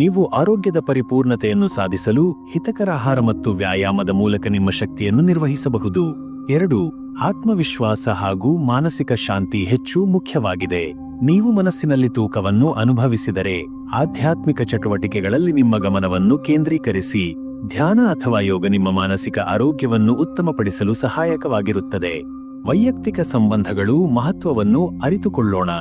ನೀವು ಆರೋಗ್ಯದ ಪರಿಪೂರ್ಣತೆಯನ್ನು ಸಾಧಿಸಲು ಹಿತಕರ ಆಹಾರ ಮತ್ತು ವ್ಯಾಯಾಮದ ಮೂಲಕ ನಿಮ್ಮ ಶಕ್ತಿಯನ್ನು ನಿರ್ವಹಿಸಬಹುದು. 2. ಆತ್ಮವಿಶ್ವಾಸ ಹಾಗೂ ಮಾನಸಿಕ ಶಾಂತಿ ಹೆಚ್ಚು ಮುಖ್ಯವಾಗಿದೆ. ನೀವು ಮನಸ್ಸಿನಲ್ಲಿ ತೂಕವನ್ನು ಅನುಭವಿಸಿದರೆ ಆಧ್ಯಾತ್ಮಿಕ ಚಟುವಟಿಕೆಗಳಲ್ಲಿ ನಿಮ್ಮ ಗಮನವನ್ನು ಕೇಂದ್ರೀಕರಿಸಿ. ಧ್ಯಾನ ಅಥವಾ ಯೋಗ ನಿಮ್ಮ ಮಾನಸಿಕ ಆರೋಗ್ಯವನ್ನು ಉತ್ತಮಪಡಿಸಲು ಸಹಾಯಕವಾಗಿರುತ್ತದೆ. ವೈಯಕ್ತಿಕ ಸಂಬಂಧಗಳು ಮಹತ್ವವನ್ನು ಅರಿತುಕೊಳ್ಳೋಣ.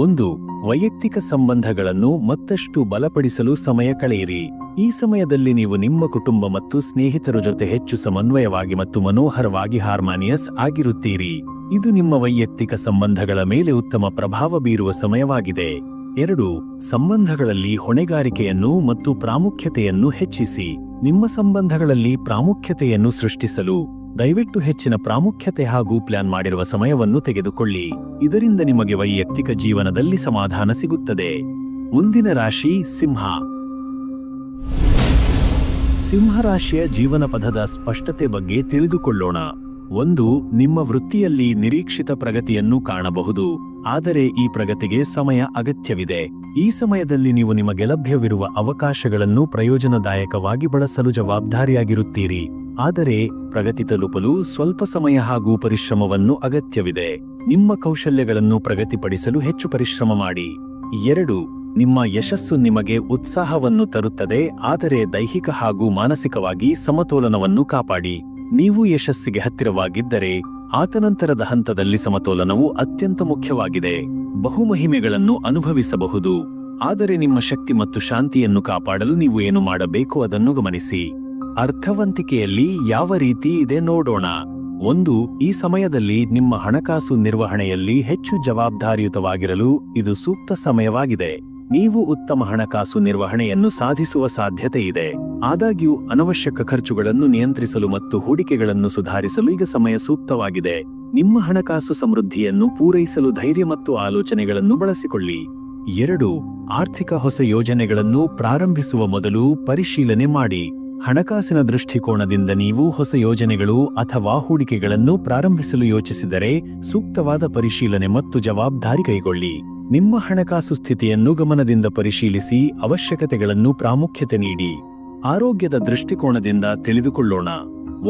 1. ವೈಯಕ್ತಿಕ ಸಂಬಂಧಗಳನ್ನು ಮತ್ತಷ್ಟು ಬಲಪಡಿಸಲು ಸಮಯ ಕಳೆಯಿರಿ. ಈ ಸಮಯದಲ್ಲಿ ನೀವು ನಿಮ್ಮ ಕುಟುಂಬ ಮತ್ತು ಸ್ನೇಹಿತರ ಜೊತೆ ಹೆಚ್ಚು ಸಮನ್ವಯವಾಗಿ ಮತ್ತು ಮನೋಹರವಾಗಿ ಹಾರ್ಮಾನಿಯಸ್ ಆಗಿರುತ್ತೀರಿ. ಇದು ನಿಮ್ಮ ವೈಯಕ್ತಿಕ ಸಂಬಂಧಗಳ ಮೇಲೆ ಉತ್ತಮ ಪ್ರಭಾವ ಬೀರುವ ಸಮಯವಾಗಿದೆ. 2. ಸಂಬಂಧಗಳಲ್ಲಿ ಹೊಣೆಗಾರಿಕೆಯನ್ನು ಮತ್ತು ಪ್ರಾಮುಖ್ಯತೆಯನ್ನು ಹೆಚ್ಚಿಸಿ. ನಿಮ್ಮ ಸಂಬಂಧಗಳಲ್ಲಿ ಪ್ರಾಮುಖ್ಯತೆಯನ್ನು ಸೃಷ್ಟಿಸಲು ದಯವಿಟ್ಟು ಹೆಚ್ಚಿನ ಪ್ರಾಮುಖ್ಯತೆ ಹಾಗೂ ಪ್ಲಾನ್ ಮಾಡಿರುವ ಸಮಯವನ್ನು ತೆಗೆದುಕೊಳ್ಳಿ. ಇದರಿಂದ ನಿಮಗೆ ವೈಯಕ್ತಿಕ ಜೀವನದಲ್ಲಿ ಸಮಾಧಾನ ಸಿಗುತ್ತದೆ. ಮುಂದಿನ ರಾಶಿ ಸಿಂಹ. ಸಿಂಹರಾಶಿಯ ಜೀವನ ಪಥದ ಸ್ಪಷ್ಟತೆ ಬಗ್ಗೆ ತಿಳಿದುಕೊಳ್ಳೋಣ. 1. ನಿಮ್ಮ ವೃತ್ತಿಯಲ್ಲಿ ನಿರೀಕ್ಷಿತ ಪ್ರಗತಿಯನ್ನು ಕಾಣಬಹುದು, ಆದರೆ ಈ ಪ್ರಗತಿಗೆ ಸಮಯ ಅಗತ್ಯವಿದೆ. ಈ ಸಮಯದಲ್ಲಿ ನೀವು ನಿಮಗೆ ಲಭ್ಯವಿರುವ ಅವಕಾಶಗಳನ್ನು ಪ್ರಯೋಜನದಾಯಕವಾಗಿ ಬಳಸಲು ಜವಾಬ್ದಾರಿಯಾಗಿರುತ್ತೀರಿ. ಆದರೆ ಪ್ರಗತಿ ತಲುಪಲು ಸ್ವಲ್ಪ ಸಮಯ ಹಾಗೂ ಪರಿಶ್ರಮವನ್ನು ಅಗತ್ಯವಿದೆ. ನಿಮ್ಮ ಕೌಶಲ್ಯಗಳನ್ನು ಪ್ರಗತಿಪಡಿಸಲು ಹೆಚ್ಚು ಪರಿಶ್ರಮ ಮಾಡಿ. 2. ನಿಮ್ಮ ಯಶಸ್ಸು ನಿಮಗೆ ಉತ್ಸಾಹವನ್ನು ತರುತ್ತದೆ, ಆದರೆ ದೈಹಿಕ ಹಾಗೂ ಮಾನಸಿಕವಾಗಿ ಸಮತೋಲನವನ್ನು ಕಾಪಾಡಿ. ನೀವು ಯಶಸ್ಸಿಗೆ ಹತ್ತಿರವಾಗಿದ್ದರೆ ಆತನಂತರದ ಹಂತದಲ್ಲಿ ಸಮತೋಲನವು ಅತ್ಯಂತ ಮುಖ್ಯವಾಗಿದೆ. ಬಹುಮಹಿಮೆಗಳನ್ನು ಅನುಭವಿಸಬಹುದು, ಆದರೆ ನಿಮ್ಮ ಶಕ್ತಿ ಮತ್ತು ಶಾಂತಿಯನ್ನು ಕಾಪಾಡಲು ನೀವು ಏನು ಮಾಡಬೇಕು ಅದನ್ನು ಗಮನಿಸಿ. ಅರ್ಥವಂತಿಕೆಯಲ್ಲಿ ಯಾವ ರೀತಿ ಇದೆ ನೋಡೋಣ. 1. ಈ ಸಮಯದಲ್ಲಿ ನಿಮ್ಮ ಹಣಕಾಸು ನಿರ್ವಹಣೆಯಲ್ಲಿ ಹೆಚ್ಚು ಜವಾಬ್ದಾರಿಯುತವಾಗಿರಲು ಇದು ಸೂಕ್ತ ಸಮಯವಾಗಿದೆ. ನೀವು ಉತ್ತಮ ಹಣಕಾಸು ನಿರ್ವಹಣೆಯನ್ನು ಸಾಧಿಸುವ ಸಾಧ್ಯತೆ ಇದೆ. ಆದಾಗ್ಯೂ ಅನವಶ್ಯಕ ಖರ್ಚುಗಳನ್ನು ನಿಯಂತ್ರಿಸಲು ಮತ್ತು ಹೂಡಿಕೆಗಳನ್ನು ಸುಧಾರಿಸಲು ಈಗ ಸಮಯ ಸೂಕ್ತವಾಗಿದೆ. ನಿಮ್ಮ ಹಣಕಾಸು ಸಮೃದ್ಧಿಯನ್ನು ಪೂರೈಸಲು ಧೈರ್ಯ ಮತ್ತು ಆಲೋಚನೆಗಳನ್ನು ಬಳಸಿಕೊಳ್ಳಿ. 2. ಆರ್ಥಿಕ ಹೊಸ ಯೋಜನೆಗಳನ್ನು ಪ್ರಾರಂಭಿಸುವ ಮೊದಲು ಪರಿಶೀಲನೆ ಮಾಡಿ. ಹಣಕಾಸಿನ ದೃಷ್ಟಿಕೋನದಿಂದ ನೀವು ಹೊಸ ಯೋಜನೆಗಳು ಅಥವಾ ಹೂಡಿಕೆಗಳನ್ನು ಪ್ರಾರಂಭಿಸಲು ಯೋಚಿಸಿದರೆ ಸೂಕ್ತವಾದ ಪರಿಶೀಲನೆ ಮತ್ತು ಜವಾಬ್ದಾರಿ ಕೈಗೊಳ್ಳಿ. ನಿಮ್ಮ ಹಣಕಾಸು ಸ್ಥಿತಿಯನ್ನು ಗಮನದಿಂದ ಪರಿಶೀಲಿಸಿ ಅವಶ್ಯಕತೆಗಳನ್ನು ಪ್ರಾಮುಖ್ಯತೆ ನೀಡಿ. ಆರೋಗ್ಯದ ದೃಷ್ಟಿಕೋನದಿಂದ ತಿಳಿದುಕೊಳ್ಳೋಣ.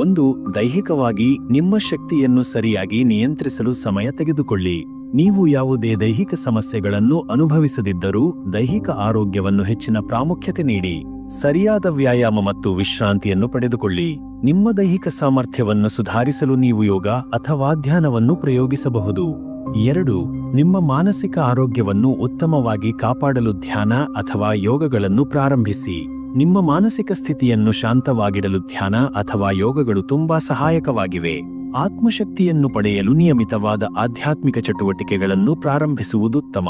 1. ದೈಹಿಕವಾಗಿ ನಿಮ್ಮ ಶಕ್ತಿಯನ್ನು ಸರಿಯಾಗಿ ನಿಯಂತ್ರಿಸಲು ಸಮಯ ತೆಗೆದುಕೊಳ್ಳಿ. ನೀವು ಯಾವುದೇ ದೈಹಿಕ ಸಮಸ್ಯೆಗಳನ್ನು ಅನುಭವಿಸದಿದ್ದರೂ ದೈಹಿಕ ಆರೋಗ್ಯವನ್ನು ಹೆಚ್ಚಿನ ಪ್ರಾಮುಖ್ಯತೆ ನೀಡಿ. ಸರಿಯಾದ ವ್ಯಾಯಾಮ ಮತ್ತು ವಿಶ್ರಾಂತಿಯನ್ನು ಪಡೆದುಕೊಳ್ಳಿ. ನಿಮ್ಮ ದೈಹಿಕ ಸಾಮರ್ಥ್ಯವನ್ನು ಸುಧಾರಿಸಲು ನೀವು ಯೋಗ ಅಥವಾ ಧ್ಯಾನವನ್ನು ಪ್ರಯೋಗಿಸಬಹುದು. 2. ನಿಮ್ಮ ಮಾನಸಿಕ ಆರೋಗ್ಯವನ್ನು ಉತ್ತಮವಾಗಿ ಕಾಪಾಡಲು ಧ್ಯಾನ ಅಥವಾ ಯೋಗಗಳನ್ನು ಪ್ರಾರಂಭಿಸಿ. ನಿಮ್ಮ ಮಾನಸಿಕ ಸ್ಥಿತಿಯನ್ನು ಶಾಂತವಾಗಿಡಲು ಧ್ಯಾನ ಅಥವಾ ಯೋಗಗಳು ತುಂಬಾ ಸಹಾಯಕವಾಗಿವೆ. ಆತ್ಮಶಕ್ತಿಯನ್ನು ಪಡೆಯಲು ನಿಯಮಿತವಾದ ಆಧ್ಯಾತ್ಮಿಕ ಚಟುವಟಿಕೆಗಳನ್ನು ಪ್ರಾರಂಭಿಸುವುದುತ್ತಮ.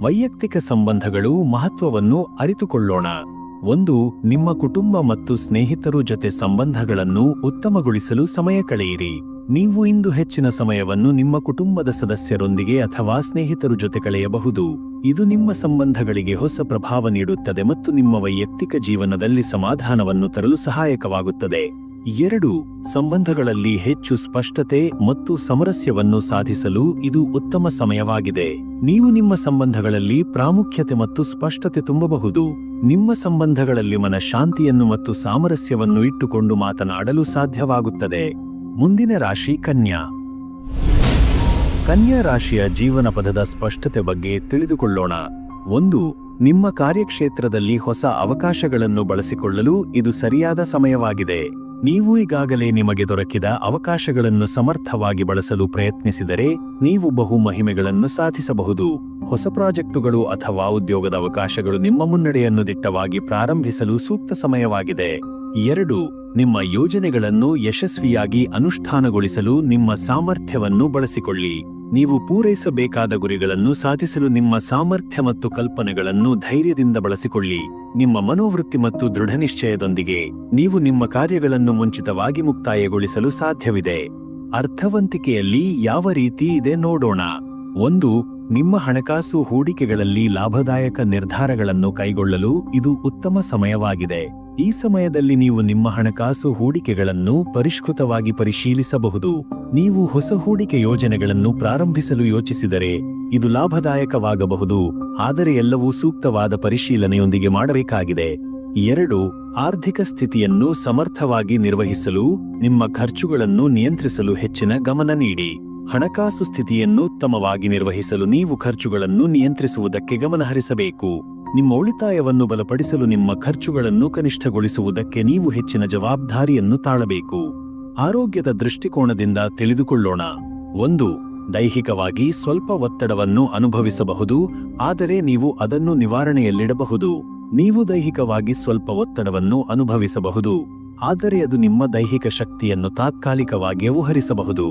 ವೈಯಕ್ತಿಕ ಸಂಬಂಧಗಳು ಮಹತ್ವವನ್ನು ಅರಿತುಕೊಳ್ಳೋಣ. 1. ನಿಮ್ಮ ಕುಟುಂಬ ಮತ್ತು ಸ್ನೇಹಿತರು ಜೊತೆ ಸಂಬಂಧಗಳನ್ನು ಉತ್ತಮಗೊಳಿಸಲು ಸಮಯ ಕಳೆಯಿರಿ. ನೀವು ಇಂದು ಹೆಚ್ಚಿನ ಸಮಯವನ್ನು ನಿಮ್ಮ ಕುಟುಂಬದ ಸದಸ್ಯರೊಂದಿಗೆ ಅಥವಾ ಸ್ನೇಹಿತರು ಜೊತೆ ಕಳೆಯಬಹುದು. ಇದು ನಿಮ್ಮ ಸಂಬಂಧಗಳಿಗೆ ಹೊಸ ಪ್ರಭಾವ ನೀಡುತ್ತದೆ ಮತ್ತು ನಿಮ್ಮ ವೈಯಕ್ತಿಕ ಜೀವನದಲ್ಲಿ ಸಮಾಧಾನವನ್ನು ತರಲು ಸಹಾಯಕವಾಗುತ್ತದೆ. 2. ಸಂಬಂಧಗಳಲ್ಲಿ ಹೆಚ್ಚು ಸ್ಪಷ್ಟತೆ ಮತ್ತು ಸಾಮರಸ್ಯವನ್ನು ಸಾಧಿಸಲು ಇದು ಉತ್ತಮ ಸಮಯವಾಗಿದೆ. ನೀವು ನಿಮ್ಮ ಸಂಬಂಧಗಳಲ್ಲಿ ಪ್ರಾಮುಖ್ಯತೆ ಮತ್ತು ಸ್ಪಷ್ಟತೆ ತುಂಬಬಹುದು. ನಿಮ್ಮ ಸಂಬಂಧಗಳಲ್ಲಿ ಮನಃಶಾಂತಿಯನ್ನು ಮತ್ತು ಸಾಮರಸ್ಯವನ್ನು ಇಟ್ಟುಕೊಂಡು ಮಾತನಾಡಲು ಸಾಧ್ಯವಾಗುತ್ತದೆ. ಮುಂದಿನ ರಾಶಿ ಕನ್ಯಾ. ಕನ್ಯಾ ರಾಶಿಯ ಜೀವನ ಪಥದ ಸ್ಪಷ್ಟತೆ ಬಗ್ಗೆ ತಿಳಿದುಕೊಳ್ಳೋಣ. 1. ನಿಮ್ಮ ಕಾರ್ಯಕ್ಷೇತ್ರದಲ್ಲಿ ಹೊಸ ಅವಕಾಶಗಳನ್ನು ಬಳಸಿಕೊಳ್ಳಲು ಇದು ಸರಿಯಾದ ಸಮಯವಾಗಿದೆ. ನೀವು ಈಗಾಗಲೇ ನಿಮಗೆ ದೊರಕಿದ ಅವಕಾಶಗಳನ್ನು ಸಮರ್ಥವಾಗಿ ಬಳಸಲು ಪ್ರಯತ್ನಿಸಿದರೆ ನೀವು ಬಹು ಮಹಿಮೆಗಳನ್ನು ಸಾಧಿಸಬಹುದು. ಹೊಸ ಪ್ರಾಜೆಕ್ಟುಗಳು ಅಥವಾ ಉದ್ಯೋಗದ ಅವಕಾಶಗಳು ನಿಮ್ಮ ಮುನ್ನಡೆಯನ್ನು ದಿಟ್ಟವಾಗಿ ಪ್ರಾರಂಭಿಸಲು ಸೂಕ್ತ ಸಮಯವಾಗಿದೆ. 2. ನಿಮ್ಮ ಯೋಜನೆಗಳನ್ನು ಯಶಸ್ವಿಯಾಗಿ ಅನುಷ್ಠಾನಗೊಳಿಸಲು ನಿಮ್ಮ ಸಾಮರ್ಥ್ಯವನ್ನು ಬಳಸಿಕೊಳ್ಳಿ. ನೀವು ಪೂರೈಸಬೇಕಾದ ಗುರಿಗಳನ್ನು ಸಾಧಿಸಲು ನಿಮ್ಮ ಸಾಮರ್ಥ್ಯ ಮತ್ತು ಕಲ್ಪನೆಗಳನ್ನು ಧೈರ್ಯದಿಂದ ಬಳಸಿಕೊಳ್ಳಿ. ನಿಮ್ಮ ಮನೋವೃತ್ತಿ ಮತ್ತು ದೃಢನಿಶ್ಚಯದೊಂದಿಗೆ ನೀವು ನಿಮ್ಮ ಕಾರ್ಯಗಳನ್ನು ಮುಂಚಿತವಾಗಿ ಮುಕ್ತಾಯಗೊಳಿಸಲು ಸಾಧ್ಯವಿದೆ. ಅರ್ಥವಂತಿಕೆಯಲ್ಲಿ ಯಾವ ರೀತಿ ಇದೆ ನೋಡೋಣ. 1. ನಿಮ್ಮ ಹಣಕಾಸು ಹೂಡಿಕೆಗಳಲ್ಲಿ ಲಾಭದಾಯಕ ನಿರ್ಧಾರಗಳನ್ನು ಕೈಗೊಳ್ಳಲು ಇದು ಉತ್ತಮ ಸಮಯವಾಗಿದೆ. ಈ ಸಮಯದಲ್ಲಿ ನೀವು ನಿಮ್ಮ ಹಣಕಾಸು ಹೂಡಿಕೆಗಳನ್ನು ಪರಿಷ್ಕೃತವಾಗಿ ಪರಿಶೀಲಿಸಬಹುದು. ನೀವು ಹೊಸ ಹೂಡಿಕೆ ಯೋಜನೆಗಳನ್ನು ಪ್ರಾರಂಭಿಸಲು ಯೋಚಿಸಿದರೆ ಇದು ಲಾಭದಾಯಕವಾಗಬಹುದು, ಆದರೆ ಎಲ್ಲವೂ ಸೂಕ್ತವಾದ ಪರಿಶೀಲನೆಯೊಂದಿಗೆ ಮಾಡಬೇಕಾಗಿದೆ. 2. ಆರ್ಥಿಕ ಸ್ಥಿತಿಯನ್ನು ಸಮರ್ಥವಾಗಿ ನಿರ್ವಹಿಸಲು ನಿಮ್ಮ ಖರ್ಚುಗಳನ್ನು ನಿಯಂತ್ರಿಸಲು ಹೆಚ್ಚಿನ ಗಮನ ನೀಡಿ. ಹಣಕಾಸು ಸ್ಥಿತಿಯನ್ನು ಉತ್ತಮವಾಗಿ ನಿರ್ವಹಿಸಲು ನೀವು ಖರ್ಚುಗಳನ್ನು ನಿಯಂತ್ರಿಸುವುದಕ್ಕೆ ಗಮನಹರಿಸಬೇಕು. ನಿಮ್ಮ ಉಳಿತಾಯವನ್ನು ಬಲಪಡಿಸಲು ನಿಮ್ಮ ಖರ್ಚುಗಳನ್ನು ಕನಿಷ್ಠಗೊಳಿಸುವುದಕ್ಕೆ ನೀವು ಹೆಚ್ಚಿನ ಜವಾಬ್ದಾರಿಯನ್ನು ತಾಳಬೇಕು. ಆರೋಗ್ಯದ ದೃಷ್ಟಿಕೋನದಿಂದ ತಿಳಿದುಕೊಳ್ಳೋಣ. 1. ದೈಹಿಕವಾಗಿ ಸ್ವಲ್ಪ ಒತ್ತಡವನ್ನು ಅನುಭವಿಸಬಹುದು, ಆದರೆ ನೀವು ಅದನ್ನು ನಿವಾರಣೆಯಲ್ಲಿಡಬಹುದು. ನೀವು ದೈಹಿಕವಾಗಿ ಸ್ವಲ್ಪ ಒತ್ತಡವನ್ನು ಅನುಭವಿಸಬಹುದು, ಆದರೆ ಅದು ನಿಮ್ಮ ದೈಹಿಕ ಶಕ್ತಿಯನ್ನು ತಾತ್ಕಾಲಿಕವಾಗಿ ಅವಹರಿಸಬಹುದು.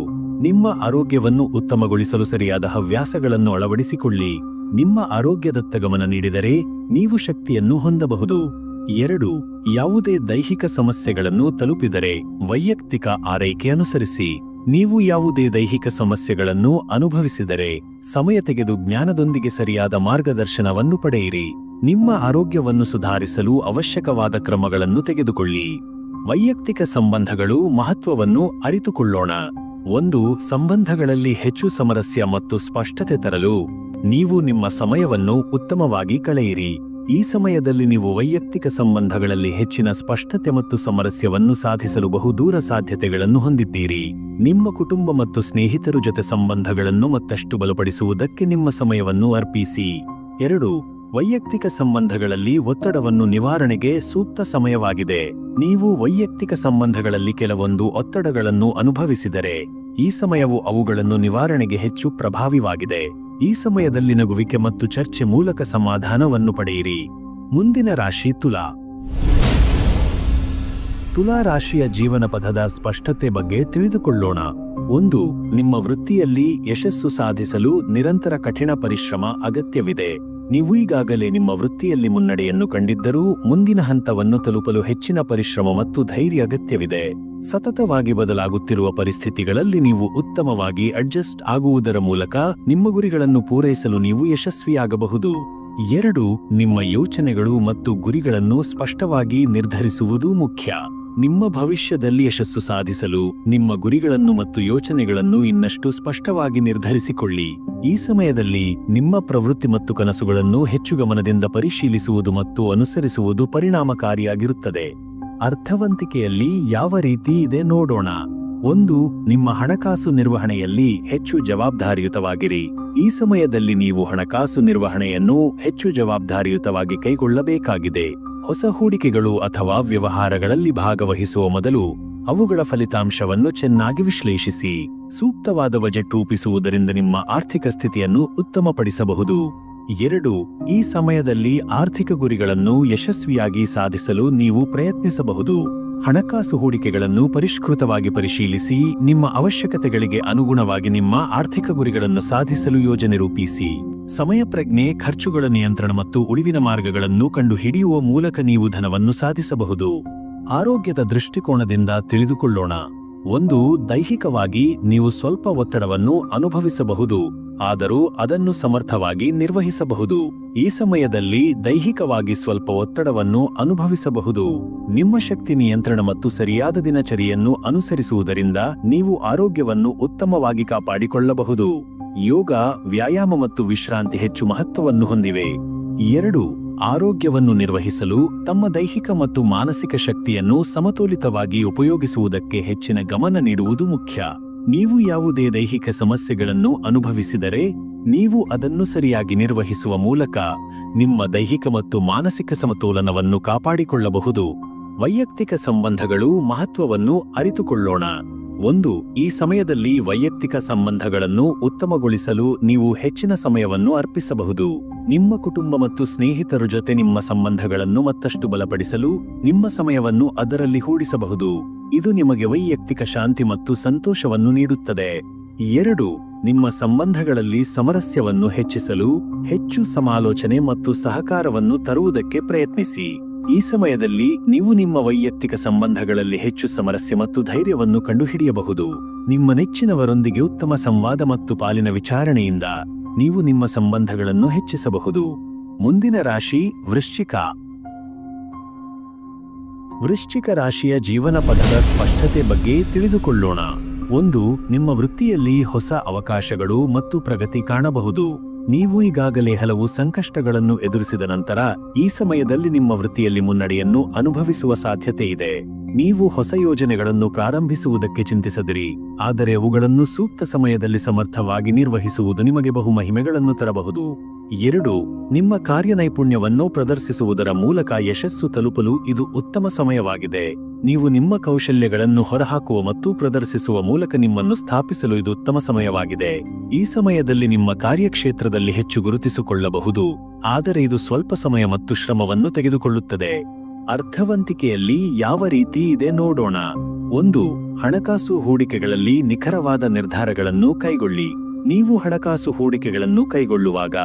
ನಿಮ್ಮ ಆರೋಗ್ಯವನ್ನು ಉತ್ತಮಗೊಳಿಸಲು ಸರಿಯಾದ ಹವ್ಯಾಸಗಳನ್ನು ಅಳವಡಿಸಿಕೊಳ್ಳಿ. ನಿಮ್ಮ ಆರೋಗ್ಯದತ್ತ ಗಮನ ನೀಡಿದರೆ ನೀವು ಶಕ್ತಿಯನ್ನು ಹೊಂದಬಹುದು. 2. ಯಾವುದೇ ದೈಹಿಕ ಸಮಸ್ಯೆಗಳನ್ನು ತಲುಪಿದರೆ ವೈಯಕ್ತಿಕ ಆರೈಕೆ ಅನುಸರಿಸಿ. ನೀವು ಯಾವುದೇ ದೈಹಿಕ ಸಮಸ್ಯೆಗಳನ್ನು ಅನುಭವಿಸಿದರೆ ಸಮಯ ತೆಗೆದು ಜ್ಞಾನದೊಂದಿಗೆ ಸರಿಯಾದ ಮಾರ್ಗದರ್ಶನವನ್ನು ಪಡೆಯಿರಿ. ನಿಮ್ಮ ಆರೋಗ್ಯವನ್ನು ಸುಧಾರಿಸಲು ಅವಶ್ಯಕವಾದ ಕ್ರಮಗಳನ್ನು ತೆಗೆದುಕೊಳ್ಳಿ. ವೈಯಕ್ತಿಕ ಸಂಬಂಧಗಳು ಮಹತ್ವವನ್ನು ಅರಿತುಕೊಳ್ಳೋಣ. 1. ಸಂಬಂಧಗಳಲ್ಲಿ ಹೆಚ್ಚು ಸಾಮರಸ್ಯ ಮತ್ತು ಸ್ಪಷ್ಟತೆ ತರಲು ನೀವು ನಿಮ್ಮ ಸಮಯವನ್ನು ಉತ್ತಮವಾಗಿ ಕಳೆಯಿರಿ. ಈ ಸಮಯದಲ್ಲಿ ನೀವು ವೈಯಕ್ತಿಕ ಸಂಬಂಧಗಳಲ್ಲಿ ಹೆಚ್ಚಿನ ಸ್ಪಷ್ಟತೆ ಮತ್ತು ಸಾಮರಸ್ಯವನ್ನು ಸಾಧಿಸಲು ಬಹುದೂರ ಸಾಧ್ಯತೆಗಳನ್ನು ಹೊಂದಿದ್ದೀರಿ. ನಿಮ್ಮ ಕುಟುಂಬ ಮತ್ತು ಸ್ನೇಹಿತರ ಜೊತೆ ಸಂಬಂಧಗಳನ್ನು ಮತ್ತಷ್ಟು ಬಲಪಡಿಸುವುದಕ್ಕೆ ನಿಮ್ಮ ಸಮಯವನ್ನು ಅರ್ಪಿಸಿ. 2. ವೈಯಕ್ತಿಕ ಸಂಬಂಧಗಳಲ್ಲಿ ಒತ್ತಡವನ್ನು ನಿವಾರಣೆಗೆ ಸೂಕ್ತ ಸಮಯವಾಗಿದೆ. ನೀವು ವೈಯಕ್ತಿಕ ಸಂಬಂಧಗಳಲ್ಲಿ ಕೆಲವೊಂದು ಒತ್ತಡಗಳನ್ನು ಅನುಭವಿಸಿದರೆ ಈ ಸಮಯವು ಅವುಗಳನ್ನು ನಿವಾರಣೆಗೆ ಹೆಚ್ಚು ಪ್ರಭಾವಿಯಾಗಿದೆ. ಈ ಸಮಯದಲ್ಲಿ ನಗುವಿಕೆ ಮತ್ತು ಚರ್ಚೆ ಮೂಲಕ ಸಮಾಧಾನವನ್ನು ಪಡೆಯಿರಿ. ಮುಂದಿನ ರಾಶಿ ತುಲಾ. ತುಲಾ ರಾಶಿಯ ಜೀವನ ಪಥದ ಸ್ಪಷ್ಟತೆ ಬಗ್ಗೆ ತಿಳಿದುಕೊಳ್ಳೋಣ. 1. ನಿಮ್ಮ ವೃತ್ತಿಯಲ್ಲಿ ಯಶಸ್ಸು ಸಾಧಿಸಲು ನಿರಂತರ ಕಠಿಣ ಪರಿಶ್ರಮ ಅಗತ್ಯವಿದೆ. ನೀವು ಈಗಾಗಲೇ ನಿಮ್ಮ ವೃತ್ತಿಯಲ್ಲಿ ಮುನ್ನಡೆಯನ್ನು ಕಂಡಿದ್ದರೂ ಮುಂದಿನ ಹಂತವನ್ನು ತಲುಪಲು ಹೆಚ್ಚಿನ ಪರಿಶ್ರಮ ಮತ್ತು ಧೈರ್ಯ ಅಗತ್ಯವಿದೆ. ಸತತವಾಗಿ ಬದಲಾಗುತ್ತಿರುವ ಪರಿಸ್ಥಿತಿಗಳಲ್ಲಿ ನೀವು ಉತ್ತಮವಾಗಿ ಅಡ್ಜಸ್ಟ್ ಆಗುವುದರ ಮೂಲಕ ನಿಮ್ಮ ಗುರಿಗಳನ್ನು ಪೂರೈಸಲು ನೀವು ಯಶಸ್ವಿಯಾಗಬಹುದು. 2. ನಿಮ್ಮ ಯೋಚನೆಗಳು ಮತ್ತು ಗುರಿಗಳನ್ನು ಸ್ಪಷ್ಟವಾಗಿ ನಿರ್ಧರಿಸುವುದು ಮುಖ್ಯ. ನಿಮ್ಮ ಭವಿಷ್ಯದಲ್ಲಿ ಯಶಸ್ಸು ಸಾಧಿಸಲು ನಿಮ್ಮ ಗುರಿಗಳನ್ನು ಮತ್ತು ಯೋಚನೆಗಳನ್ನು ಇನ್ನಷ್ಟು ಸ್ಪಷ್ಟವಾಗಿ ನಿರ್ಧರಿಸಿಕೊಳ್ಳಿ. ಈ ಸಮಯದಲ್ಲಿ ನಿಮ್ಮ ಪ್ರವೃತ್ತಿ ಮತ್ತು ಕನಸುಗಳನ್ನು ಹೆಚ್ಚು ಗಮನದಿಂದ ಪರಿಶೀಲಿಸುವುದು ಮತ್ತು ಅನುಸರಿಸುವುದು ಪರಿಣಾಮಕಾರಿಯಾಗಿರುತ್ತದೆ. ಅರ್ಥವಂತಿಕೆಯಲ್ಲಿ ಯಾವ ರೀತಿ ಇದೆ ನೋಡೋಣ. 1. ನಿಮ್ಮ ಹಣಕಾಸು ನಿರ್ವಹಣೆಯಲ್ಲಿ ಹೆಚ್ಚು ಜವಾಬ್ದಾರಿಯುತವಾಗಿರಿ. ಈ ಸಮಯದಲ್ಲಿ ನೀವು ಹಣಕಾಸು ನಿರ್ವಹಣೆಯನ್ನು ಹೆಚ್ಚು ಜವಾಬ್ದಾರಿಯುತವಾಗಿ ಕೈಗೊಳ್ಳಬೇಕಾಗಿದೆ. ಹೊಸ ಹೂಡಿಕೆಗಳು ಅಥವಾ ವ್ಯವಹಾರಗಳಲ್ಲಿ ಭಾಗವಹಿಸುವ ಮೊದಲು ಅವುಗಳ ಫಲಿತಾಂಶವನ್ನು ಚೆನ್ನಾಗಿ ವಿಶ್ಲೇಷಿಸಿ. ಸೂಕ್ತವಾದ ಬಜೆಟ್ ರೂಪಿಸುವುದರಿಂದ ನಿಮ್ಮ ಆರ್ಥಿಕ ಸ್ಥಿತಿಯನ್ನು ಉತ್ತಮಪಡಿಸಬಹುದು. 2. ಈ ಸಮಯದಲ್ಲಿ ಆರ್ಥಿಕ ಗುರಿಗಳನ್ನು ಯಶಸ್ವಿಯಾಗಿ ಸಾಧಿಸಲು ನೀವು ಪ್ರಯತ್ನಿಸಬಹುದು. ಹಣಕಾಸು ಹೂಡಿಕೆಗಳನ್ನು ಪರಿಷ್ಕೃತವಾಗಿ ಪರಿಶೀಲಿಸಿ, ನಿಮ್ಮ ಅವಶ್ಯಕತೆಗಳಿಗೆ ಅನುಗುಣವಾಗಿ ನಿಮ್ಮ ಆರ್ಥಿಕ ಗುರಿಗಳನ್ನು ಸಾಧಿಸಲು ಯೋಜನೆ ರೂಪಿಸಿ. ಸಮಯ ಪ್ರಜ್ಞೆ, ಖರ್ಚುಗಳ ನಿಯಂತ್ರಣ ಮತ್ತು ಉಳಿವಿನ ಮಾರ್ಗಗಳನ್ನು ಕಂಡುಹಿಡಿಯುವ ಮೂಲಕ ನೀವು ಧನವನ್ನು ಸಾಧಿಸಬಹುದು. ಆರೋಗ್ಯದ ದೃಷ್ಟಿಕೋನದಿಂದ ತಿಳಿದುಕೊಳ್ಳೋಣ. 1. ದೈಹಿಕವಾಗಿ ನೀವು ಸ್ವಲ್ಪ ಒತ್ತಡವನ್ನು ಅನುಭವಿಸಬಹುದು, ಆದರೂ ಅದನ್ನು ಸಮರ್ಥವಾಗಿ ನಿರ್ವಹಿಸಬಹುದು. ಈ ಸಮಯದಲ್ಲಿ ದೈಹಿಕವಾಗಿ ಸ್ವಲ್ಪ ಒತ್ತಡವನ್ನು ಅನುಭವಿಸಬಹುದು. ನಿಮ್ಮ ಶಕ್ತಿ ನಿಯಂತ್ರಣ ಮತ್ತು ಸರಿಯಾದ ದಿನಚರಿಯನ್ನು ಅನುಸರಿಸುವುದರಿಂದ ನೀವು ಆರೋಗ್ಯವನ್ನು ಉತ್ತಮವಾಗಿ ಕಾಪಾಡಿಕೊಳ್ಳಬಹುದು. ಯೋಗ, ವ್ಯಾಯಾಮ ಮತ್ತು ವಿಶ್ರಾಂತಿ ಹೆಚ್ಚು ಮಹತ್ವವನ್ನು ಹೊಂದಿವೆ. 2. ಆರೋಗ್ಯವನ್ನು ನಿರ್ವಹಿಸಲು ತಮ್ಮ ದೈಹಿಕ ಮತ್ತು ಮಾನಸಿಕ ಶಕ್ತಿಯನ್ನು ಸಮತೋಲಿತವಾಗಿ ಉಪಯೋಗಿಸುವುದಕ್ಕೆ ಹೆಚ್ಚಿನ ಗಮನ ನೀಡುವುದು ಮುಖ್ಯ. ನೀವು ಯಾವುದೇ ದೈಹಿಕ ಸಮಸ್ಯೆಗಳನ್ನು ಅನುಭವಿಸಿದರೆ ನೀವು ಅದನ್ನು ಸರಿಯಾಗಿ ನಿರ್ವಹಿಸುವ ಮೂಲಕ ನಿಮ್ಮ ದೈಹಿಕ ಮತ್ತು ಮಾನಸಿಕ ಸಮತೋಲನವನ್ನು ಕಾಪಾಡಿಕೊಳ್ಳಬಹುದು. ವೈಯಕ್ತಿಕ ಸಂಬಂಧಗಳು ಮಹತ್ವವನ್ನು ಅರಿತುಕೊಳ್ಳೋಣ. 1. ಈ ಸಮಯದಲ್ಲಿ ವೈಯಕ್ತಿಕ ಸಂಬಂಧಗಳನ್ನು ಉತ್ತಮಗೊಳಿಸಲು ನೀವು ಹೆಚ್ಚಿನ ಸಮಯವನ್ನು ಅರ್ಪಿಸಬಹುದು. ನಿಮ್ಮ ಕುಟುಂಬ ಮತ್ತು ಸ್ನೇಹಿತರ ಜೊತೆ ನಿಮ್ಮ ಸಂಬಂಧಗಳನ್ನು ಮತ್ತಷ್ಟು ಬಲಪಡಿಸಲು ನಿಮ್ಮ ಸಮಯವನ್ನು ಅದರಲ್ಲಿ ಹೂಡಿಸಬಹುದು. ಇದು ನಿಮಗೆ ವೈಯಕ್ತಿಕ ಶಾಂತಿ ಮತ್ತು ಸಂತೋಷವನ್ನು ನೀಡುತ್ತದೆ. 2. ನಿಮ್ಮ ಸಂಬಂಧಗಳಲ್ಲಿ ಸಾಮರಸ್ಯವನ್ನು ಹೆಚ್ಚಿಸಲು ಹೆಚ್ಚು ಸಮಾಲೋಚನೆ ಮತ್ತು ಸಹಕಾರವನ್ನು ತರುವುದಕ್ಕೆ ಪ್ರಯತ್ನಿಸಿ. ಈ ಸಮಯದಲ್ಲಿ ನೀವು ನಿಮ್ಮ ವೈಯಕ್ತಿಕ ಸಂಬಂಧಗಳಲ್ಲಿ ಹೆಚ್ಚು ಸಾಮರಸ್ಯ ಮತ್ತು ಧೈರ್ಯವನ್ನು ಕಂಡುಹಿಡಿಯಬಹುದು. ನಿಮ್ಮ ನೆಚ್ಚಿನವರೊಂದಿಗೆ ಉತ್ತಮ ಸಂವಾದ ಮತ್ತು ಪಾಲಿನ ವಿಚಾರಣೆಯಿಂದ ನೀವು ನಿಮ್ಮ ಸಂಬಂಧಗಳನ್ನು ಹೆಚ್ಚಿಸಬಹುದು. ಮುಂದಿನ ರಾಶಿ ವೃಶ್ಚಿಕ. ವೃಶ್ಚಿಕ ರಾಶಿಯ ಜೀವನ ಪಥದ ಸ್ಪಷ್ಟತೆ ಬಗ್ಗೆ ತಿಳಿದುಕೊಳ್ಳೋಣ. 1. ನಿಮ್ಮ ವೃತ್ತಿಯಲ್ಲಿ ಹೊಸ ಅವಕಾಶಗಳು ಮತ್ತು ಪ್ರಗತಿ ಕಾಣಬಹುದು. ನೀವು ಈಗಾಗಲೇ ಹಲವು ಸಂಕಷ್ಟಗಳನ್ನು ಎದುರಿಸಿದ ನಂತರ ಈ ಸಮಯದಲ್ಲಿ ನಿಮ್ಮ ವೃತ್ತಿಯಲ್ಲಿ ಮುನ್ನಡೆಯನ್ನು ಅನುಭವಿಸುವ ಸಾಧ್ಯತೆ ಇದೆ. ನೀವು ಹೊಸ ಯೋಜನೆಗಳನ್ನು ಪ್ರಾರಂಭಿಸುವುದಕ್ಕೆ ಚಿಂತಿಸದಿರಿ, ಆದರೆ ಅವುಗಳನ್ನು ಸೂಕ್ತ ಸಮಯದಲ್ಲಿ ಸಮರ್ಥವಾಗಿ ನಿರ್ವಹಿಸುವುದು ನಿಮಗೆ ಬಹು ಮಹಿಮೆಗಳನ್ನು ತರಬಹುದು. 2. ನಿಮ್ಮ ಕಾರ್ಯನೈಪುಣ್ಯವನ್ನು ಪ್ರದರ್ಶಿಸುವುದರ ಮೂಲಕ ಯಶಸ್ಸು ತಲುಪಲು ಇದು ಉತ್ತಮ ಸಮಯವಾಗಿದೆ. ನೀವು ನಿಮ್ಮ ಕೌಶಲ್ಯಗಳನ್ನು ಹೊರಹಾಕುವ ಮತ್ತು ಪ್ರದರ್ಶಿಸುವ ಮೂಲಕ ನಿಮ್ಮನ್ನು ಸ್ಥಾಪಿಸಲು ಇದು ಉತ್ತಮ ಸಮಯವಾಗಿದೆ. ಈ ಸಮಯದಲ್ಲಿ ನಿಮ್ಮ ಕಾರ್ಯಕ್ಷೇತ್ರದಲ್ಲಿ ಹೆಚ್ಚು ಗುರುತಿಸಿಕೊಳ್ಳಬಹುದು, ಆದರೆ ಇದು ಸ್ವಲ್ಪ ಸಮಯ ಮತ್ತು ಶ್ರಮವನ್ನು ತೆಗೆದುಕೊಳ್ಳುತ್ತದೆ. ಅರ್ಥವಂತಿಕೆಯಲ್ಲಿ ಯಾವ ರೀತಿ ಇದೆ ನೋಡೋಣ. 1. ಹಣಕಾಸು ಹೂಡಿಕೆಗಳಲ್ಲಿ ನಿಖರವಾದ ನಿರ್ಧಾರಗಳನ್ನು ಕೈಗೊಳ್ಳಿ. ನೀವು ಹಣಕಾಸು ಹೂಡಿಕೆಗಳನ್ನು ಕೈಗೊಳ್ಳುವಾಗ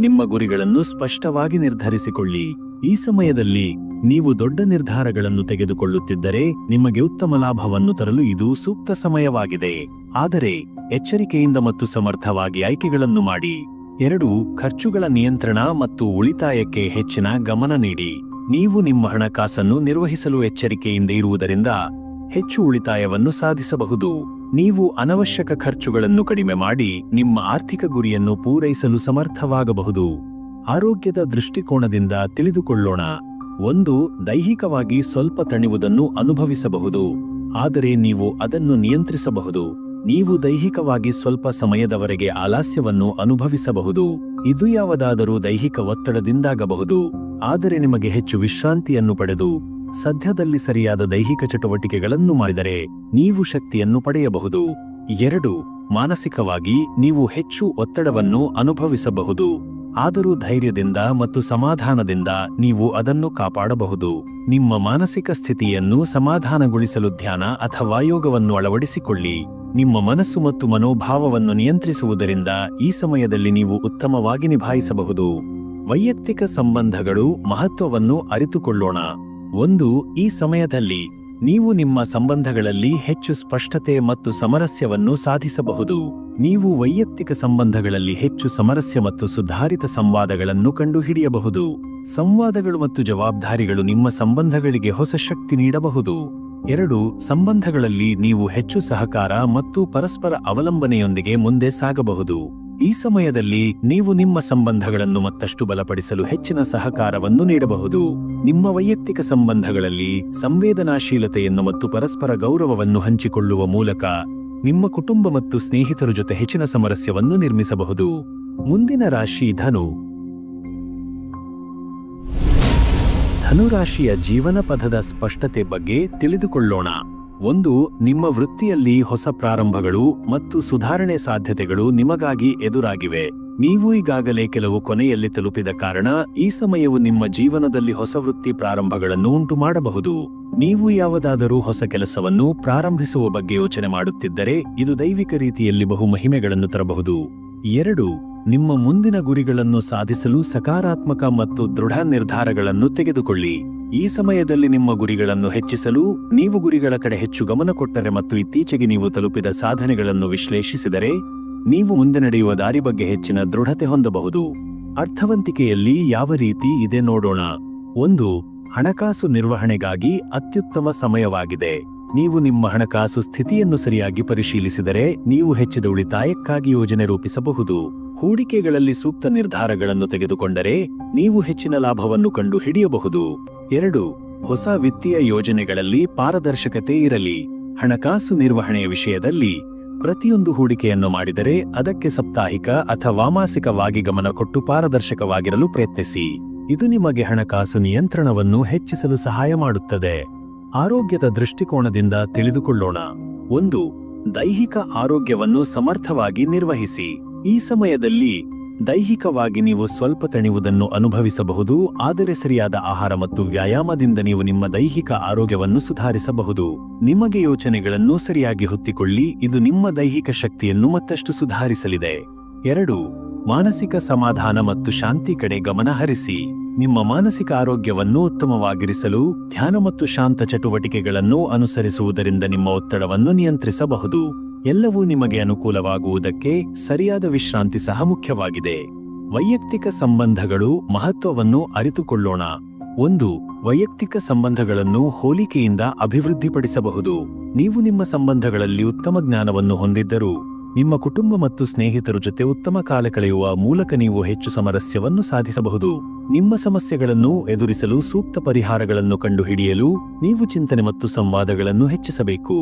ನಿಮ್ಮ ಗುರಿಗಳನ್ನು ಸ್ಪಷ್ಟವಾಗಿ ನಿರ್ಧರಿಸಿಕೊಳ್ಳಿ. ಈ ಸಮಯದಲ್ಲಿ ನೀವು ದೊಡ್ಡ ನಿರ್ಧಾರಗಳನ್ನು ತೆಗೆದುಕೊಳ್ಳುತ್ತಿದ್ದರೆ ನಿಮಗೆ ಉತ್ತಮ ಲಾಭವನ್ನು ತರಲು ಇದು ಸೂಕ್ತ ಸಮಯವಾಗಿದೆ. ಆದರೆ ಎಚ್ಚರಿಕೆಯಿಂದ ಮತ್ತು ಸಮರ್ಥವಾಗಿ ಆಯ್ಕೆಗಳನ್ನು ಮಾಡಿ. 2. ಖರ್ಚುಗಳ ನಿಯಂತ್ರಣ ಮತ್ತು ಉಳಿತಾಯಕ್ಕೆ ಹೆಚ್ಚಿನ ಗಮನ ನೀಡಿ. ನೀವು ನಿಮ್ಮ ಹಣಕಾಸನ್ನು ನಿರ್ವಹಿಸಲು ಎಚ್ಚರಿಕೆಯಿಂದ ಇರುವುದರಿಂದ ಹೆಚ್ಚು ಉಳಿತಾಯವನ್ನು ಸಾಧಿಸಬಹುದು. ನೀವು ಅನವಶ್ಯಕ ಖರ್ಚುಗಳನ್ನು ಕಡಿಮೆ ಮಾಡಿ ನಿಮ್ಮ ಆರ್ಥಿಕ ಗುರಿಯನ್ನು ಪೂರೈಸಲು ಸಮರ್ಥವಾಗಬಹುದು. ಆರೋಗ್ಯದ ದೃಷ್ಟಿಕೋನದಿಂದ ತಿಳಿದುಕೊಳ್ಳೋಣ. 1. ದೈಹಿಕವಾಗಿ ಸ್ವಲ್ಪ ತಣಿವುದನ್ನು ಅನುಭವಿಸಬಹುದು, ಆದರೆ ನೀವು ಅದನ್ನು ನಿಯಂತ್ರಿಸಬಹುದು. ನೀವು ದೈಹಿಕವಾಗಿ ಸ್ವಲ್ಪ ಸಮಯದವರೆಗೆ ಆಲಸ್ಯವನ್ನು ಅನುಭವಿಸಬಹುದು. ಇದು ಯಾವುದಾದರೂ ದೈಹಿಕ ಒತ್ತಡದಿಂದಾಗಬಹುದು, ಆದರೆ ನಿಮಗೆ ಹೆಚ್ಚು ವಿಶ್ರಾಂತಿಯನ್ನು ಪಡೆದು ಸದ್ಯದಲ್ಲಿ ಸರಿಯಾದ ದೈಹಿಕ ಚಟುವಟಿಕೆಗಳನ್ನು ಮಾಡಿದರೆ ನೀವು ಶಕ್ತಿಯನ್ನು ಪಡೆಯಬಹುದು. 2. ಮಾನಸಿಕವಾಗಿ ನೀವು ಹೆಚ್ಚು ಒತ್ತಡವನ್ನು ಅನುಭವಿಸಬಹುದು, ಆದರೂ ಧೈರ್ಯದಿಂದ ಮತ್ತು ಸಮಾಧಾನದಿಂದ ನೀವು ಅದನ್ನು ಕಾಪಾಡಬಹುದು. ನಿಮ್ಮ ಮಾನಸಿಕ ಸ್ಥಿತಿಯನ್ನು ಸಮಾಧಾನಗೊಳಿಸಲು ಧ್ಯಾನ ಅಥವಾ ಯೋಗವನ್ನು ಅಳವಡಿಸಿಕೊಳ್ಳಿ. ನಿಮ್ಮ ಮನಸ್ಸು ಮತ್ತು ಮನೋಭಾವವನ್ನು ನಿಯಂತ್ರಿಸುವುದರಿಂದ ಈ ಸಮಯದಲ್ಲಿ ನೀವು ಉತ್ತಮವಾಗಿ ನಿಭಾಯಿಸಬಹುದು. ವೈಯಕ್ತಿಕ ಸಂಬಂಧಗಳು ಮಹತ್ವವನ್ನು ಅರಿತುಕೊಳ್ಳೋಣ. 1. ಈ ಸಮಯದಲ್ಲಿ ನೀವು ನಿಮ್ಮ ಸಂಬಂಧಗಳಲ್ಲಿ ಹೆಚ್ಚು ಸ್ಪಷ್ಟತೆ ಮತ್ತು ಸಾಮರಸ್ಯವನ್ನು ಸಾಧಿಸಬಹುದು. ನೀವು ವೈಯಕ್ತಿಕ ಸಂಬಂಧಗಳಲ್ಲಿ ಹೆಚ್ಚು ಸಾಮರಸ್ಯ ಮತ್ತು ಸುಧಾರಿತ ಸಂವಾದಗಳನ್ನು ಕಂಡುಹಿಡಿಯಬಹುದು. ಸಂವಾದಗಳು ಮತ್ತು ಜವಾಬ್ದಾರಿಗಳು ನಿಮ್ಮ ಸಂಬಂಧಗಳಿಗೆ ಹೊಸ ಶಕ್ತಿ ನೀಡಬಹುದು. 2. ಸಂಬಂಧಗಳಲ್ಲಿ ನೀವು ಹೆಚ್ಚು ಸಹಕಾರ ಮತ್ತು ಪರಸ್ಪರ ಅವಲಂಬನೆಯೊಂದಿಗೆ ಮುಂದೆ ಸಾಗಬಹುದು. ಈ ಸಮಯದಲ್ಲಿ ನೀವು ನಿಮ್ಮ ಸಂಬಂಧಗಳನ್ನು ಮತ್ತಷ್ಟು ಬಲಪಡಿಸಲು ಹೆಚ್ಚಿನ ಸಹಕಾರವನ್ನು ನೀಡಬಹುದು. ನಿಮ್ಮ ವೈಯಕ್ತಿಕ ಸಂಬಂಧಗಳಲ್ಲಿ ಸಂವೇದನಾಶೀಲತೆಯನ್ನು ಮತ್ತು ಪರಸ್ಪರ ಗೌರವವನ್ನು ಹಂಚಿಕೊಳ್ಳುವ ಮೂಲಕ ನಿಮ್ಮ ಕುಟುಂಬ ಮತ್ತು ಸ್ನೇಹಿತರ ಜೊತೆ ಹೆಚ್ಚಿನ ಸಾಮರಸ್ಯವನ್ನು ನಿರ್ಮಿಸಬಹುದು. ಮುಂದಿನ ರಾಶಿ ಧನು. ಧನುರಾಶಿಯ ಜೀವನ ಪಥದ ಸ್ಪಷ್ಟತೆ ಬಗ್ಗೆ ತಿಳಿದುಕೊಳ್ಳೋಣ. 1. ನಿಮ್ಮ ವೃತ್ತಿಯಲ್ಲಿ ಹೊಸ ಪ್ರಾರಂಭಗಳು ಮತ್ತು ಸುಧಾರಣೆ ಸಾಧ್ಯತೆಗಳು ನಿಮಗಾಗಿ ಎದುರಾಗಿವೆ. ನೀವು ಈಗಾಗಲೇ ಕೆಲವು ಕೊನೆಯಲ್ಲಿ ತಲುಪಿದ ಕಾರಣ ಈ ಸಮಯವು ನಿಮ್ಮ ಜೀವನದಲ್ಲಿ ಹೊಸ ವೃತ್ತಿ ಪ್ರಾರಂಭಗಳನ್ನು ಉಂಟುಮಾಡಬಹುದು. ನೀವು ಯಾವುದಾದರೂ ಹೊಸ ಕೆಲಸವನ್ನು ಪ್ರಾರಂಭಿಸುವ ಬಗ್ಗೆ ಯೋಚನೆ ಮಾಡುತ್ತಿದ್ದರೆ ಇದು ದೈವಿಕ ರೀತಿಯಲ್ಲಿ ಬಹು ಮಹಿಮೆಗಳನ್ನು ತರಬಹುದು. 2. ನಿಮ್ಮ ಮುಂದಿನ ಗುರಿಗಳನ್ನು ಸಾಧಿಸಲು ಸಕಾರಾತ್ಮಕ ಮತ್ತು ದೃಢ ನಿರ್ಧಾರಗಳನ್ನು ತೆಗೆದುಕೊಳ್ಳಿ. ಈ ಸಮಯದಲ್ಲಿ ನಿಮ್ಮ ಗುರಿಗಳನ್ನು ಹೆಚ್ಚಿಸಲು ನೀವು ಗುರಿಗಳ ಕಡೆ ಹೆಚ್ಚು ಗಮನ ಕೊಟ್ಟರೆ ಮತ್ತು ಇತ್ತೀಚೆಗೆ ನೀವು ತಲುಪಿದ ಸಾಧನೆಗಳನ್ನು ವಿಶ್ಲೇಷಿಸಿದರೆ ನೀವು ಮುಂದೆ ನಡೆಯುವ ದಾರಿ ಬಗ್ಗೆ ಹೆಚ್ಚಿನ ದೃಢತೆ ಹೊಂದಬಹುದು. ಅರ್ಥವಂತಿಕೆಯಲ್ಲಿ ಯಾವ ರೀತಿ ಇದೆ ನೋಡೋಣ. 1. ಹಣಕಾಸು ನಿರ್ವಹಣೆಗಾಗಿ ಅತ್ಯುತ್ತಮ ಸಮಯವಾಗಿದೆ. ನೀವು ನಿಮ್ಮ ಹಣಕಾಸು ಸ್ಥಿತಿಯನ್ನು ಸರಿಯಾಗಿ ಪರಿಶೀಲಿಸಿದರೆ ನೀವು ಹೆಚ್ಚಿದ ಉಳಿತಾಯಕ್ಕಾಗಿ ಯೋಜನೆ ರೂಪಿಸಬಹುದು. ಹೂಡಿಕೆಗಳಲ್ಲಿ ಸೂಕ್ತ ನಿರ್ಧಾರಗಳನ್ನು ತೆಗೆದುಕೊಂಡರೆ ನೀವು ಹೆಚ್ಚಿನ ಲಾಭವನ್ನು ಕಂಡುಹಿಡಿಯಬಹುದು. 2. ಹೊಸ ವಿತ್ತೀಯ ಯೋಜನೆಗಳಲ್ಲಿ ಪಾರದರ್ಶಕತೆ ಇರಲಿ. ಹಣಕಾಸು ನಿರ್ವಹಣೆಯ ವಿಷಯದಲ್ಲಿ ಪ್ರತಿಯೊಂದು ಹೂಡಿಕೆಯನ್ನು ಮಾಡಿದರೆ ಅದಕ್ಕೆ ಸಾಪ್ತಾಹಿಕ ಅಥವಾ ಮಾಸಿಕವಾಗಿ ಗಮನ ಕೊಟ್ಟು ಪಾರದರ್ಶಕವಾಗಿರಲು ಪ್ರಯತ್ನಿಸಿ. ಇದು ನಿಮಗೆ ಹಣಕಾಸು ನಿಯಂತ್ರಣವನ್ನು ಹೆಚ್ಚಿಸಲು ಸಹಾಯ ಮಾಡುತ್ತದೆ. ಆರೋಗ್ಯದ ದೃಷ್ಟಿಕೋನದಿಂದ ತಿಳಿದುಕೊಳ್ಳೋಣ. 1. ದೈಹಿಕ ಆರೋಗ್ಯವನ್ನು ಸಮರ್ಥವಾಗಿ ನಿರ್ವಹಿಸಿ. ಈ ಸಮಯದಲ್ಲಿ ದೈಹಿಕವಾಗಿ ನೀವು ಸ್ವಲ್ಪ ತಣಿವುದನ್ನು ಅನುಭವಿಸಬಹುದು, ಆದರೆ ಸರಿಯಾದ ಆಹಾರ ಮತ್ತು ವ್ಯಾಯಾಮದಿಂದ ನೀವು ನಿಮ್ಮ ದೈಹಿಕ ಆರೋಗ್ಯವನ್ನು ಸುಧಾರಿಸಬಹುದು. ನಿಮಗೆ ಯೋಚನೆಗಳನ್ನು ಸರಿಯಾಗಿ ಹೊತ್ತಿಕೊಳ್ಳಿ, ಇದು ನಿಮ್ಮ ದೈಹಿಕ ಶಕ್ತಿಯನ್ನು ಮತ್ತಷ್ಟು ಸುಧಾರಿಸಲಿದೆ. 2. ಮಾನಸಿಕ ಸಮಾಧಾನ ಮತ್ತು ಶಾಂತಿ ಕಡೆ ಗಮನ ಹರಿಸಿ. ನಿಮ್ಮ ಮಾನಸಿಕ ಆರೋಗ್ಯವನ್ನು ಉತ್ತಮವಾಗಿರಿಸಲು ಧ್ಯಾನ ಮತ್ತು ಶಾಂತ ಚಟುವಟಿಕೆಗಳನ್ನು ಅನುಸರಿಸುವುದರಿಂದ ನಿಮ್ಮ ಒತ್ತಡವನ್ನು ನಿಯಂತ್ರಿಸಬಹುದು. ಎಲ್ಲವೂ ನಿಮಗೆ ಅನುಕೂಲವಾಗುವುದಕ್ಕೆ ಸರಿಯಾದ ವಿಶ್ರಾಂತಿ ಸಹ ಮುಖ್ಯವಾಗಿದೆ. ವೈಯಕ್ತಿಕ ಸಂಬಂಧಗಳು ಮಹತ್ವವನ್ನು ಅರಿತುಕೊಳ್ಳೋಣ. 1. ವೈಯಕ್ತಿಕ ಸಂಬಂಧಗಳನ್ನು ಹೋಲಿಕೆಯಿಂದ ಅಭಿವೃದ್ಧಿಪಡಿಸಬಹುದು. ನೀವು ನಿಮ್ಮ ಸಂಬಂಧಗಳಲ್ಲಿ ಉತ್ತಮ ಜ್ಞಾನವನ್ನು ಹೊಂದಿದ್ದರೂ ನಿಮ್ಮ ಕುಟುಂಬ ಮತ್ತು ಸ್ನೇಹಿತರ ಜೊತೆ ಉತ್ತಮ ಕಾಲ ಕಳೆಯುವ ಮೂಲಕ ನೀವು ಹೆಚ್ಚು ಸಾಮರಸ್ಯವನ್ನು ಸಾಧಿಸಬಹುದು. ನಿಮ್ಮ ಸಮಸ್ಯೆಗಳನ್ನು ಎದುರಿಸಲು ಸೂಕ್ತ ಪರಿಹಾರಗಳನ್ನು ಕಂಡುಹಿಡಿಯಲು ನೀವು ಚಿಂತನೆ ಮತ್ತು ಸಂವಾದಗಳನ್ನು ಹೆಚ್ಚಿಸಬೇಕು.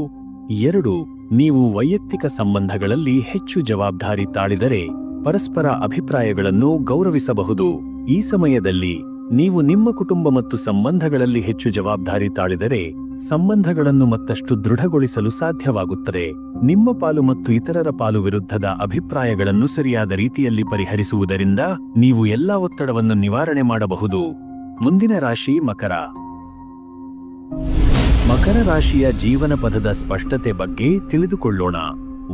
2. ನೀವು ವೈಯಕ್ತಿಕ ಸಂಬಂಧಗಳಲ್ಲಿ ಹೆಚ್ಚು ಜವಾಬ್ದಾರಿ ತಾಳಿದರೆ ಪರಸ್ಪರ ಅಭಿಪ್ರಾಯಗಳನ್ನು ಗೌರವಿಸಬಹುದು. ಈ ಸಮಯದಲ್ಲಿ ನೀವು ನಿಮ್ಮ ಕುಟುಂಬ ಮತ್ತು ಸಂಬಂಧಗಳಲ್ಲಿ ಹೆಚ್ಚು ಜವಾಬ್ದಾರಿ ತಾಳಿದರೆ ಸಂಬಂಧಗಳನ್ನು ಮತ್ತಷ್ಟು ದೃಢಗೊಳಿಸಲು ಸಾಧ್ಯವಾಗುತ್ತದೆ. ನಿಮ್ಮ ಪಾಲು ಮತ್ತು ಇತರರ ಪಾಲು ವಿರುದ್ಧದ ಅಭಿಪ್ರಾಯಗಳನ್ನು ಸರಿಯಾದ ರೀತಿಯಲ್ಲಿ ಪರಿಹರಿಸುವುದರಿಂದ ನೀವು ಎಲ್ಲಾ ಒತ್ತಡವನ್ನು ನಿವಾರಣೆ ಮಾಡಬಹುದು. ಮುಂದಿನ ರಾಶಿ ಮಕರ. ಮಕರ ರಾಶಿಯ ಜೀವನ ಪಥದ ಸ್ಪಷ್ಟತೆ ಬಗ್ಗೆ ತಿಳಿದುಕೊಳ್ಳೋಣ.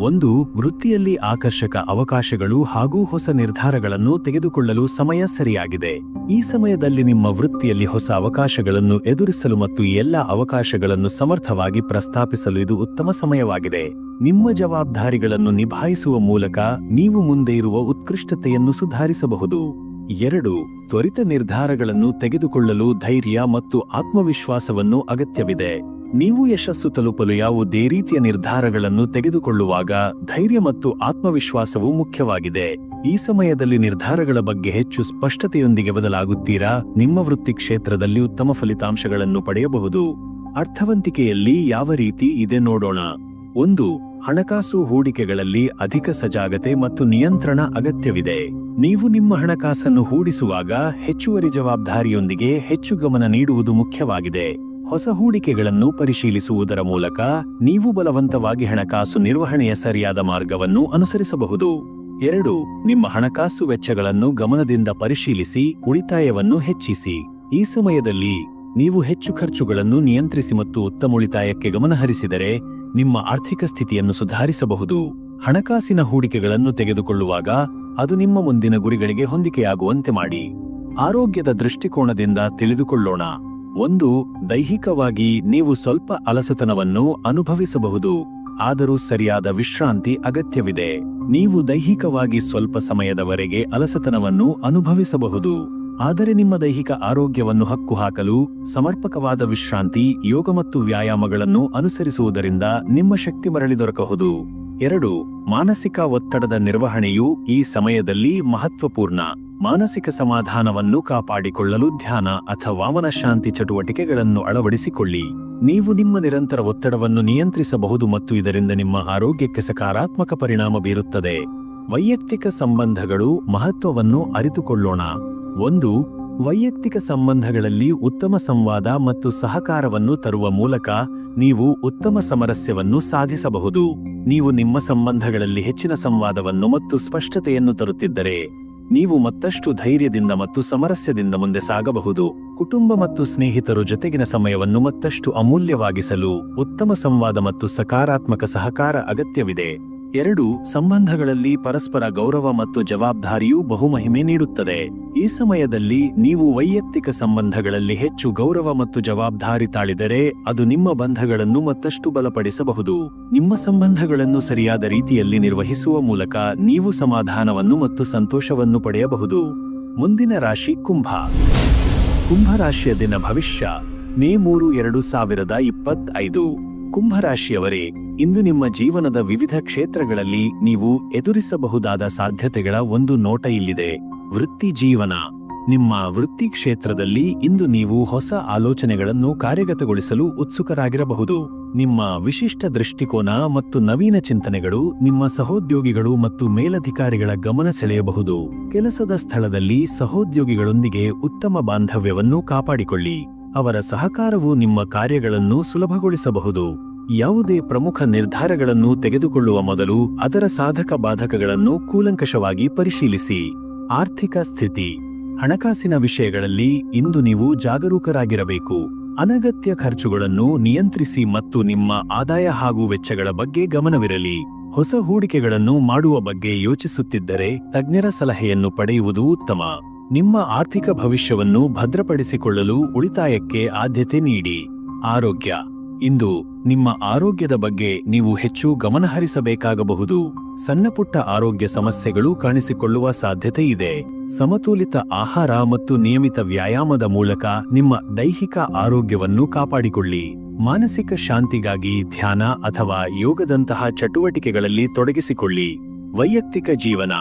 1. ವೃತ್ತಿಯಲ್ಲಿ ಆಕರ್ಷಕ ಅವಕಾಶಗಳು ಹಾಗೂ ಹೊಸ ನಿರ್ಧಾರಗಳನ್ನು ತೆಗೆದುಕೊಳ್ಳಲು ಸಮಯ ಸರಿಯಾಗಿದೆ. ಈ ಸಮಯದಲ್ಲಿ ನಿಮ್ಮ ವೃತ್ತಿಯಲ್ಲಿ ಹೊಸ ಅವಕಾಶಗಳನ್ನು ಎದುರಿಸಲು ಮತ್ತು ಎಲ್ಲ ಅವಕಾಶಗಳನ್ನು ಸಮರ್ಥವಾಗಿ ಪ್ರಸ್ತಾಪಿಸಲು ಇದು ಉತ್ತಮ ಸಮಯವಾಗಿದೆ. ನಿಮ್ಮ ಜವಾಬ್ದಾರಿಗಳನ್ನು ನಿಭಾಯಿಸುವ ಮೂಲಕ ನೀವು ಮುಂದೆ ಇರುವ ಉತ್ಕೃಷ್ಟತೆಯನ್ನು ಸುಧಾರಿಸಬಹುದು. 2. ತ್ವರಿತ ನಿರ್ಧಾರಗಳನ್ನು ತೆಗೆದುಕೊಳ್ಳಲು ಧೈರ್ಯ ಮತ್ತು ಆತ್ಮವಿಶ್ವಾಸವನ್ನು ಅಗತ್ಯವಿದೆ. ನೀವು ಯಶಸ್ಸು ತಲುಪಲು ಯಾವುದೇ ರೀತಿಯ ನಿರ್ಧಾರಗಳನ್ನು ತೆಗೆದುಕೊಳ್ಳುವಾಗ ಧೈರ್ಯ ಮತ್ತು ಆತ್ಮವಿಶ್ವಾಸವು ಮುಖ್ಯವಾಗಿದೆ. ಈ ಸಮಯದಲ್ಲಿ ನಿರ್ಧಾರಗಳ ಬಗ್ಗೆ ಹೆಚ್ಚು ಸ್ಪಷ್ಟತೆಯೊಂದಿಗೆ ಬದಲಾಗುತ್ತೀರಾ, ನಿಮ್ಮ ವೃತ್ತಿ ಕ್ಷೇತ್ರದಲ್ಲಿ ಉತ್ತಮ ಫಲಿತಾಂಶಗಳನ್ನು ಪಡೆಯಬಹುದು. ಅರ್ಥವಂತಿಕೆಯಲ್ಲಿ ಯಾವ ರೀತಿ ಇದೆ ನೋಡೋಣ. 1. ಹಣಕಾಸು ಹೂಡಿಕೆಗಳಲ್ಲಿ ಅಧಿಕ ಸಜಾಗತೆ ಮತ್ತು ನಿಯಂತ್ರಣ ಅಗತ್ಯವಿದೆ. ನೀವು ನಿಮ್ಮ ಹಣಕಾಸನ್ನು ಹೂಡಿಸುವಾಗ ಹೆಚ್ಚುವರಿ ಜವಾಬ್ದಾರಿಯೊಂದಿಗೆ ಹೆಚ್ಚು ಗಮನ ನೀಡುವುದು ಮುಖ್ಯವಾಗಿದೆ. ಹೊಸ ಹೂಡಿಕೆಗಳನ್ನು ಪರಿಶೀಲಿಸುವುದರ ಮೂಲಕ ನೀವು ಬಲವಂತವಾಗಿ ಹಣಕಾಸು ನಿರ್ವಹಣೆಯ ಸರಿಯಾದ ಮಾರ್ಗವನ್ನು ಅನುಸರಿಸಬಹುದು. 2. ನಿಮ್ಮ ಹಣಕಾಸು ವೆಚ್ಚಗಳನ್ನು ಗಮನದಿಂದ ಪರಿಶೀಲಿಸಿ ಉಳಿತಾಯವನ್ನು ಹೆಚ್ಚಿಸಿ. ಈ ಸಮಯದಲ್ಲಿ ನೀವು ಹೆಚ್ಚು ಖರ್ಚುಗಳನ್ನು ನಿಯಂತ್ರಿಸಿ ಮತ್ತು ಉತ್ತಮ ಉಳಿತಾಯಕ್ಕೆ ಗಮನಹರಿಸಿದರೆ ನಿಮ್ಮ ಆರ್ಥಿಕ ಸ್ಥಿತಿಯನ್ನು ಸುಧಾರಿಸಬಹುದು. ಹಣಕಾಸಿನ ಹೂಡಿಕೆಗಳನ್ನು ತೆಗೆದುಕೊಳ್ಳುವಾಗ ಅದು ನಿಮ್ಮ ಮುಂದಿನ ಗುರಿಗಳಿಗೆ ಹೊಂದಿಕೆಯಾಗುವಂತೆ ಮಾಡಿ. ಆರೋಗ್ಯದ ದೃಷ್ಟಿಕೋನದಿಂದ ತಿಳಿದುಕೊಳ್ಳೋಣ. ಒಂದು, ದೈಹಿಕವಾಗಿ ನೀವು ಸ್ವಲ್ಪ ಅಲಸತನವನ್ನು ಅನುಭವಿಸಬಹುದು, ಆದರೂ ಸರಿಯಾದ ವಿಶ್ರಾಂತಿ ಅಗತ್ಯವಿದೆ. ನೀವು ದೈಹಿಕವಾಗಿ ಸ್ವಲ್ಪ ಸಮಯದವರೆಗೆ ಅಲಸತನವನ್ನು ಅನುಭವಿಸಬಹುದು, ಆದರೆ ನಿಮ್ಮ ದೈಹಿಕ ಆರೋಗ್ಯವನ್ನು ಹಕ್ಕುಹಾಕಲು ಸಮರ್ಪಕವಾದ ವಿಶ್ರಾಂತಿ, ಯೋಗ ಮತ್ತು ವ್ಯಾಯಾಮಗಳನ್ನು ಅನುಸರಿಸುವುದರಿಂದ ನಿಮ್ಮ ಶಕ್ತಿ ಮರಳಿ ದೊರಕಬಹುದು. 2, ಮಾನಸಿಕ ಒತ್ತಡದ ನಿರ್ವಹಣೆಯು ಈ ಸಮಯದಲ್ಲಿ ಮಹತ್ವಪೂರ್ಣ. ಮಾನಸಿಕ ಸಮಾಧಾನವನ್ನು ಕಾಪಾಡಿಕೊಳ್ಳಲು ಧ್ಯಾನ ಅಥವಾ ಮನಃಶಾಂತಿ ಚಟುವಟಿಕೆಗಳನ್ನು ಅಳವಡಿಸಿಕೊಳ್ಳಿ. ನೀವು ನಿಮ್ಮ ನಿರಂತರ ಒತ್ತಡವನ್ನು ನಿಯಂತ್ರಿಸಬಹುದು ಮತ್ತು ಇದರಿಂದ ನಿಮ್ಮ ಆರೋಗ್ಯಕ್ಕೆ ಸಕಾರಾತ್ಮಕ ಪರಿಣಾಮ ಬೀರುತ್ತದೆ. ವೈಯಕ್ತಿಕ ಸಂಬಂಧಗಳು ಮಹತ್ವವನ್ನು ಅರಿತುಕೊಳ್ಳೋಣ. 1, ವೈಯಕ್ತಿಕ ಸಂಬಂಧಗಳಲ್ಲಿ ಉತ್ತಮ ಸಂವಾದ ಮತ್ತು ಸಹಕಾರವನ್ನು ತರುವ ಮೂಲಕ ನೀವು ಉತ್ತಮ ಸಾಮರಸ್ಯವನ್ನು ಸಾಧಿಸಬಹುದು. ನೀವು ನಿಮ್ಮ ಸಂಬಂಧಗಳಲ್ಲಿ ಹೆಚ್ಚಿನ ಸಂವಾದವನ್ನು ಮತ್ತು ಸ್ಪಷ್ಟತೆಯನ್ನು ತರುತ್ತಿದ್ದರೆ ನೀವು ಮತ್ತಷ್ಟು ಧೈರ್ಯದಿಂದ ಮತ್ತು ಸಾಮರಸ್ಯದಿಂದ ಮುಂದೆ ಸಾಗಬಹುದು. ಕುಟುಂಬ ಮತ್ತು ಸ್ನೇಹಿತರು ಜೊತೆಗಿನ ಸಮಯವನ್ನು ಮತ್ತಷ್ಟು ಅಮೂಲ್ಯವಾಗಿಸಲು ಉತ್ತಮ ಸಂವಾದ ಮತ್ತು ಸಕಾರಾತ್ಮಕ ಸಹಕಾರ ಅಗತ್ಯವಿದೆ. 2, ಸಂಬಂಧಗಳಲ್ಲಿ ಪರಸ್ಪರ ಗೌರವ ಮತ್ತು ಜವಾಬ್ದಾರಿಯು ಬಹುಮಹಿಮೆ ನೀಡುತ್ತದೆ. ಈ ಸಮಯದಲ್ಲಿ ನೀವು ವೈಯಕ್ತಿಕ ಸಂಬಂಧಗಳಲ್ಲಿ ಹೆಚ್ಚು ಗೌರವ ಮತ್ತು ಜವಾಬ್ದಾರಿ ತಾಳಿದರೆ ಅದು ನಿಮ್ಮ ಬಂಧಗಳನ್ನು ಮತ್ತಷ್ಟು ಬಲಪಡಿಸಬಹುದು. ನಿಮ್ಮ ಸಂಬಂಧಗಳನ್ನು ಸರಿಯಾದ ರೀತಿಯಲ್ಲಿ ನಿರ್ವಹಿಸುವ ಮೂಲಕ ನೀವು ಸಮಾಧಾನವನ್ನು ಮತ್ತು ಸಂತೋಷವನ್ನು ಪಡೆಯಬಹುದು. ಮುಂದಿನ ರಾಶಿ ಕುಂಭ. ಕುಂಭರಾಶಿಯ ದಿನ ಭವಿಷ್ಯ ಮೇ 3, 2025. ಕುಂಭರಾಶಿಯವರೇ, ಇಂದು ನಿಮ್ಮ ಜೀವನದ ವಿವಿಧ ಕ್ಷೇತ್ರಗಳಲ್ಲಿ ನೀವು ಎದುರಿಸಬಹುದಾದ ಸಾಧ್ಯತೆಗಳ ಒಂದು ನೋಟ ಇಲ್ಲಿದೆ. ವೃತ್ತಿ ಜೀವನ. ನಿಮ್ಮ ವೃತ್ತಿ ಕ್ಷೇತ್ರದಲ್ಲಿ ಇಂದು ನೀವು ಹೊಸ ಆಲೋಚನೆಗಳನ್ನು ಕಾರ್ಯಗತಗೊಳಿಸಲು ಉತ್ಸುಕರಾಗಿರಬಹುದು. ನಿಮ್ಮ ವಿಶಿಷ್ಟ ದೃಷ್ಟಿಕೋನ ಮತ್ತು ನವೀನ ಚಿಂತನೆಗಳು ನಿಮ್ಮ ಸಹೋದ್ಯೋಗಿಗಳು ಮತ್ತು ಮೇಲಧಿಕಾರಿಗಳ ಗಮನ ಸೆಳೆಯಬಹುದು. ಕೆಲಸದ ಸ್ಥಳದಲ್ಲಿ ಸಹೋದ್ಯೋಗಿಗಳೊಂದಿಗೆ ಉತ್ತಮ ಬಾಂಧವ್ಯವನ್ನು ಕಾಪಾಡಿಕೊಳ್ಳಿ. ಅವರ ಸಹಕಾರವು ನಿಮ್ಮ ಕಾರ್ಯಗಳನ್ನು ಸುಲಭಗೊಳಿಸಬಹುದು. ಯಾವುದೇ ಪ್ರಮುಖ ನಿರ್ಧಾರಗಳನ್ನು ತೆಗೆದುಕೊಳ್ಳುವ ಮೊದಲು ಅದರ ಸಾಧಕ ಬಾಧಕಗಳನ್ನು ಕೂಲಂಕಷವಾಗಿ ಪರಿಶೀಲಿಸಿ. ಆರ್ಥಿಕ ಸ್ಥಿತಿ. ಹಣಕಾಸಿನ ವಿಷಯಗಳಲ್ಲಿ ಇಂದು ನೀವು ಜಾಗರೂಕರಾಗಿರಬೇಕು. ಅನಗತ್ಯ ಖರ್ಚುಗಳನ್ನು ನಿಯಂತ್ರಿಸಿ ಮತ್ತು ನಿಮ್ಮ ಆದಾಯ ಹಾಗೂ ವೆಚ್ಚಗಳ ಬಗ್ಗೆ ಗಮನವಿರಲಿ. ಹೊಸ ಹೂಡಿಕೆಗಳನ್ನು ಮಾಡುವ ಬಗ್ಗೆ ಯೋಚಿಸುತ್ತಿದ್ದರೆ ತಜ್ಞರ ಸಲಹೆಯನ್ನು ಪಡೆಯುವುದು ಉತ್ತಮ. ನಿಮ್ಮ ಆರ್ಥಿಕ ಭವಿಷ್ಯವನ್ನು ಭದ್ರಪಡಿಸಿಕೊಳ್ಳಲು ಉಳಿತಾಯಕ್ಕೆ ಆದ್ಯತೆ ನೀಡಿ. ಆರೋಗ್ಯ. ಇಂದು ನಿಮ್ಮ ಆರೋಗ್ಯದ ಬಗ್ಗೆ ನೀವು ಹೆಚ್ಚು ಗಮನಹರಿಸಬೇಕಾಗಬಹುದು. ಸಣ್ಣಪುಟ್ಟ ಆರೋಗ್ಯ ಸಮಸ್ಯೆಗಳು ಕಾಣಿಸಿಕೊಳ್ಳುವ ಸಾಧ್ಯತೆ ಇದೆ. ಸಮತೋಲಿತ ಆಹಾರ ಮತ್ತು ನಿಯಮಿತ ವ್ಯಾಯಾಮದ ಮೂಲಕ ನಿಮ್ಮ ದೈಹಿಕ ಆರೋಗ್ಯವನ್ನು ಕಾಪಾಡಿಕೊಳ್ಳಿ. ಮಾನಸಿಕ ಶಾಂತಿಗಾಗಿ ಧ್ಯಾನ ಅಥವಾ ಯೋಗದಂತಹ ಚಟುವಟಿಕೆಗಳಲ್ಲಿ ತೊಡಗಿಸಿಕೊಳ್ಳಿ. ವೈಯಕ್ತಿಕ ಜೀವನ.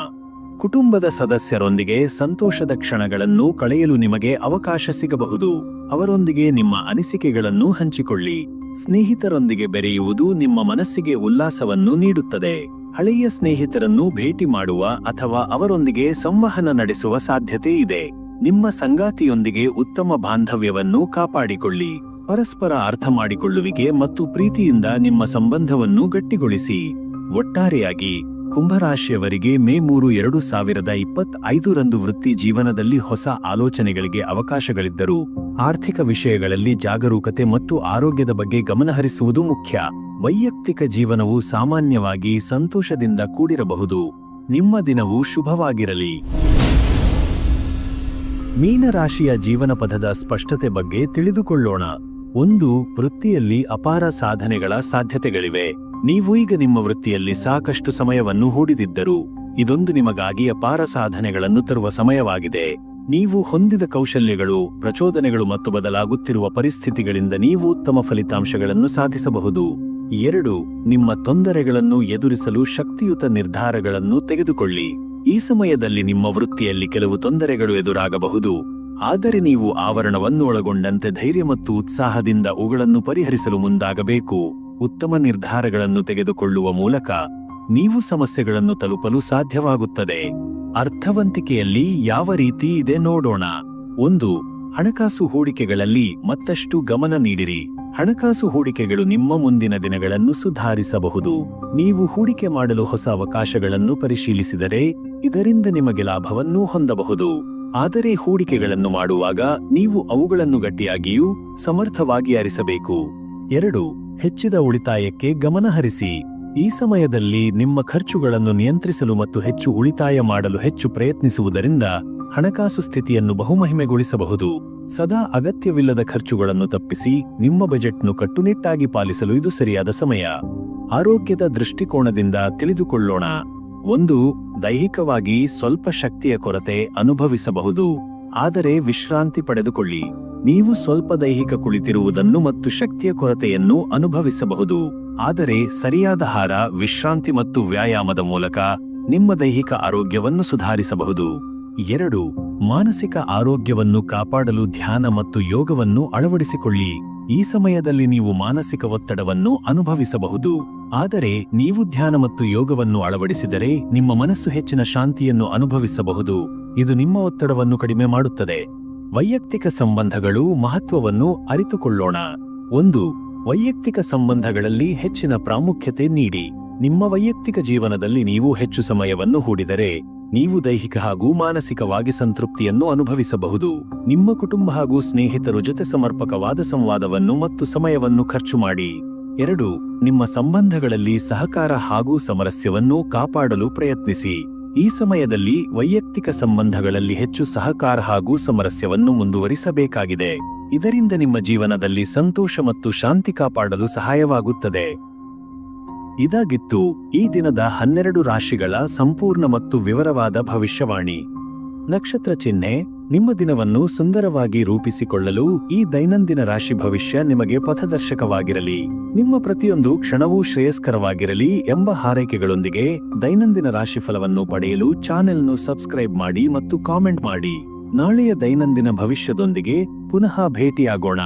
ಕುಟುಂಬದ ಸದಸ್ಯರೊಂದಿಗೆ ಸಂತೋಷದ ಕ್ಷಣಗಳನ್ನು ಕಳೆಯಲು ನಿಮಗೆ ಅವಕಾಶ ಸಿಗಬಹುದು. ಅವರೊಂದಿಗೆ ನಿಮ್ಮ ಅನಿಸಿಕೆಗಳನ್ನು ಹಂಚಿಕೊಳ್ಳಿ. ಸ್ನೇಹಿತರೊಂದಿಗೆ ಬೆರೆಯುವುದು ನಿಮ್ಮ ಮನಸ್ಸಿಗೆ ಉಲ್ಲಾಸವನ್ನು ನೀಡುತ್ತದೆ. ಹಳೆಯ ಸ್ನೇಹಿತರನ್ನು ಭೇಟಿ ಮಾಡುವ ಅಥವಾ ಅವರೊಂದಿಗೆ ಸಂವಹನ ನಡೆಸುವ ಸಾಧ್ಯತೆ ಇದೆ. ನಿಮ್ಮ ಸಂಗಾತಿಯೊಂದಿಗೆ ಉತ್ತಮ ಬಾಂಧವ್ಯವನ್ನು ಕಾಪಾಡಿಕೊಳ್ಳಿ. ಪರಸ್ಪರ ಅರ್ಥ ಮಾಡಿಕೊಳ್ಳುವಿಕೆ ಮತ್ತು ಪ್ರೀತಿಯಿಂದ ನಿಮ್ಮ ಸಂಬಂಧವನ್ನು ಗಟ್ಟಿಗೊಳಿಸಿ. ಒಟ್ಟಾರೆಯಾಗಿ ಕುಂಭರಾಶಿಯವರಿಗೆ ಮೇ 3, 2025 ವೃತ್ತಿ ಜೀವನದಲ್ಲಿ ಹೊಸ ಆಲೋಚನೆಗಳಿಗೆ ಅವಕಾಶಗಳಿದ್ದರೂ ಆರ್ಥಿಕ ವಿಷಯಗಳಲ್ಲಿ ಜಾಗರೂಕತೆ ಮತ್ತು ಆರೋಗ್ಯದ ಬಗ್ಗೆ ಗಮನಹರಿಸುವುದು ಮುಖ್ಯ. ವೈಯಕ್ತಿಕ ಜೀವನವು ಸಾಮಾನ್ಯವಾಗಿ ಸಂತೋಷದಿಂದ ಕೂಡಿರಬಹುದು. ನಿಮ್ಮ ದಿನವು ಶುಭವಾಗಿರಲಿ. ಮೀನರಾಶಿಯ ಜೀವನ ಪಥದ ಸ್ಪಷ್ಟತೆ ಬಗ್ಗೆ ತಿಳಿದುಕೊಳ್ಳೋಣ. 1, ವೃತ್ತಿಯಲ್ಲಿ ಅಪಾರ ಸಾಧನೆಗಳ ಸಾಧ್ಯತೆಗಳಿವೆ. ನೀವು ಈಗ ನಿಮ್ಮ ವೃತ್ತಿಯಲ್ಲಿ ಸಾಕಷ್ಟು ಸಮಯವನ್ನು ಹೂಡಿದಿದ್ದರೂ ಇದೊಂದು ನಿಮಗಾಗಿ ಅಪಾರ ಸಾಧನೆಗಳನ್ನು ತರುವ ಸಮಯವಾಗಿದೆ. ನೀವು ಹೊಂದಿದ ಕೌಶಲ್ಯಗಳು, ಪ್ರಚೋದನೆಗಳು ಮತ್ತು ಬದಲಾಗುತ್ತಿರುವ ಪರಿಸ್ಥಿತಿಗಳಿಂದ ನೀವು ಉತ್ತಮ ಫಲಿತಾಂಶಗಳನ್ನು ಸಾಧಿಸಬಹುದು. 2, ನಿಮ್ಮ ತೊಂದರೆಗಳನ್ನು ಎದುರಿಸಲು ಶಕ್ತಿಯುತ ನಿರ್ಧಾರಗಳನ್ನು ತೆಗೆದುಕೊಳ್ಳಿ. ಈ ಸಮಯದಲ್ಲಿ ನಿಮ್ಮ ವೃತ್ತಿಯಲ್ಲಿ ಕೆಲವು ತೊಂದರೆಗಳು ಎದುರಾಗಬಹುದು, ಆದರೆ ನೀವು ಆವರಣವನ್ನು ಒಳಗೊಂಡಂತೆ ಧೈರ್ಯ ಮತ್ತು ಉತ್ಸಾಹದಿಂದ ಅವುಗಳನ್ನು ಪರಿಹರಿಸಲು ಮುಂದಾಗಬೇಕು. ಉತ್ತಮ ನಿರ್ಧಾರಗಳನ್ನು ತೆಗೆದುಕೊಳ್ಳುವ ಮೂಲಕ ನೀವು ಸಮಸ್ಯೆಗಳನ್ನು ತಲುಪಲು ಸಾಧ್ಯವಾಗುತ್ತದೆ. ಅರ್ಥವಂತಿಕೆಯಲ್ಲಿ ಯಾವ ರೀತಿ ಇದೆ ನೋಡೋಣ. 1, ಹಣಕಾಸು ಹೂಡಿಕೆಗಳಲ್ಲಿ ಮತ್ತಷ್ಟು ಗಮನ ನೀಡಿರಿ. ಹಣಕಾಸು ಹೂಡಿಕೆಗಳು ನಿಮ್ಮ ಮುಂದಿನ ದಿನಗಳನ್ನು ಸುಧಾರಿಸಬಹುದು. ನೀವು ಹೂಡಿಕೆ ಮಾಡಲು ಹೊಸ ಅವಕಾಶಗಳನ್ನು ಪರಿಶೀಲಿಸಿದರೆ ಇದರಿಂದ ನಿಮಗೆ ಲಾಭವನ್ನು ಹೊಂದಬಹುದು. ಆದರೆ ಹೂಡಿಕೆಗಳನ್ನು ಮಾಡುವಾಗ ನೀವು ಅವುಗಳನ್ನು ಗಟ್ಟಿಯಾಗಿಯೂ ಸಮರ್ಥವಾಗಿ ಆರಿಸಬೇಕು. 2, ಹೆಚ್ಚಿದ ಉಳಿತಾಯಕ್ಕೆ ಗಮನಹರಿಸಿ. ಈ ಸಮಯದಲ್ಲಿ ನಿಮ್ಮ ಖರ್ಚುಗಳನ್ನು ನಿಯಂತ್ರಿಸಲು ಮತ್ತು ಹೆಚ್ಚು ಉಳಿತಾಯ ಮಾಡಲು ಹೆಚ್ಚು ಪ್ರಯತ್ನಿಸುವುದರಿಂದ ಹಣಕಾಸು ಸ್ಥಿತಿಯನ್ನು ಬಹುಮಹಿಮೆಗೊಳಿಸಬಹುದು. ಸದಾ ಅಗತ್ಯವಿಲ್ಲದ ಖರ್ಚುಗಳನ್ನು ತಪ್ಪಿಸಿ ನಿಮ್ಮ ಬಜೆಟ್ನು ಕಟ್ಟುನಿಟ್ಟಾಗಿ ಪಾಲಿಸಲು ಇದು ಸರಿಯಾದ ಸಮಯ. ಆರೋಗ್ಯದ ದೃಷ್ಟಿಕೋನದಿಂದ ತಿಳಿದುಕೊಳ್ಳೋಣ. 1. ದೈಹಿಕವಾಗಿ ಸ್ವಲ್ಪ ಶಕ್ತಿಯ ಕೊರತೆ ಅನುಭವಿಸಬಹುದು. ಆದರೆ ವಿಶ್ರಾಂತಿ ಪಡೆದುಕೊಳ್ಳಿ. ನೀವು ಸ್ವಲ್ಪ ದೈಹಿಕ ಕುಳಿತಿರುವುದನ್ನು ಮತ್ತು ಶಕ್ತಿಯ ಕೊರತೆಯನ್ನು ಅನುಭವಿಸಬಹುದು. ಆದರೆ ಸರಿಯಾದ ಆಹಾರ, ವಿಶ್ರಾಂತಿ ಮತ್ತು ವ್ಯಾಯಾಮದ ಮೂಲಕ ನಿಮ್ಮ ದೈಹಿಕ ಆರೋಗ್ಯವನ್ನು ಸುಧಾರಿಸಬಹುದು. 2. ಮಾನಸಿಕ ಆರೋಗ್ಯವನ್ನು ಕಾಪಾಡಲು ಧ್ಯಾನ ಮತ್ತು ಯೋಗವನ್ನು ಅಳವಡಿಸಿಕೊಳ್ಳಿ. ಈ ಸಮಯದಲ್ಲಿ ನೀವು ಮಾನಸಿಕ ಒತ್ತಡವನ್ನು ಅನುಭವಿಸಬಹುದು. ಆದರೆ ನೀವು ಧ್ಯಾನ ಮತ್ತು ಯೋಗವನ್ನು ಅಳವಡಿಸಿದರೆ ನಿಮ್ಮ ಮನಸ್ಸು ಹೆಚ್ಚಿನ ಶಾಂತಿಯನ್ನು ಅನುಭವಿಸಬಹುದು. ಇದು ನಿಮ್ಮ ಒತ್ತಡವನ್ನು ಕಡಿಮೆ ಮಾಡುತ್ತದೆ. ವೈಯಕ್ತಿಕ ಸಂಬಂಧಗಳು ಮಹತ್ವವನ್ನು ಅರಿತುಕೊಳ್ಳೋಣ. 1. ವೈಯಕ್ತಿಕ ಸಂಬಂಧಗಳಲ್ಲಿ ಹೆಚ್ಚಿನ ಪ್ರಾಮುಖ್ಯತೆ ನೀಡಿ. ನಿಮ್ಮ ವೈಯಕ್ತಿಕ ಜೀವನದಲ್ಲಿ ನೀವು ಹೆಚ್ಚು ಸಮಯವನ್ನು ಹೂಡಿದರೆ ನೀವು ದೈಹಿಕ ಹಾಗೂ ಮಾನಸಿಕವಾಗಿ ಸಂತೃಪ್ತಿಯನ್ನು ಅನುಭವಿಸಬಹುದು. ನಿಮ್ಮ ಕುಟುಂಬ ಹಾಗೂ ಸ್ನೇಹಿತರು ಜೊತೆ ಸಮರ್ಪಕವಾದ ಸಂವಾದವನ್ನು ಮತ್ತು ಸಮಯವನ್ನು ಖರ್ಚು ಮಾಡಿ. 2. ನಿಮ್ಮ ಸಂಬಂಧಗಳಲ್ಲಿ ಸಹಕಾರ ಹಾಗೂ ಸಾಮರಸ್ಯವನ್ನು ಕಾಪಾಡಲು ಪ್ರಯತ್ನಿಸಿ. ಈ ಸಮಯದಲ್ಲಿ ವೈಯಕ್ತಿಕ ಸಂಬಂಧಗಳಲ್ಲಿ ಹೆಚ್ಚು ಸಹಕಾರ ಹಾಗೂ ಸಾಮರಸ್ಯವನ್ನು ಮುಂದುವರಿಸಬೇಕಾಗಿದೆ. ಇದರಿಂದ ನಿಮ್ಮ ಜೀವನದಲ್ಲಿ ಸಂತೋಷ ಮತ್ತು ಶಾಂತಿ ಕಾಪಾಡಲು ಸಹಾಯವಾಗುತ್ತದೆ. ಇದಾಗಿತ್ತು ಈ ದಿನದ 12 ರಾಶಿಗಳ ಸಂಪೂರ್ಣ ಮತ್ತು ವಿವರವಾದ ಭವಿಷ್ಯವಾಣಿ. ನಕ್ಷತ್ರ ಚಿಹ್ನೆ: ನಿಮ್ಮ ದಿನವನ್ನು ಸುಂದರವಾಗಿ ರೂಪಿಸಿಕೊಳ್ಳಲು ಈ ದೈನಂದಿನ ರಾಶಿ ಭವಿಷ್ಯ ನಿಮಗೆ ಪಥದರ್ಶಕವಾಗಿರಲಿ. ನಿಮ್ಮ ಪ್ರತಿಯೊಂದು ಕ್ಷಣವೂ ಶ್ರೇಯಸ್ಕರವಾಗಿರಲಿ ಎಂಬ ಹಾರೈಕೆಗಳೊಂದಿಗೆ ದೈನಂದಿನ ರಾಶಿಫಲವನ್ನು ಪಡೆಯಲು ಚಾನೆಲ್ను ಸಬ್ಸ್ಕ್ರೈಬ್ ಮಾಡಿ ಮತ್ತು ಕಾಮೆಂಟ್ ಮಾಡಿ. ನಾಳೆಯ ದೈನಂದಿನ ಭವಿಷ್ಯದೊಂದಿಗೆ ಪುನಃ ಭೇಟಿಯಾಗೋಣ.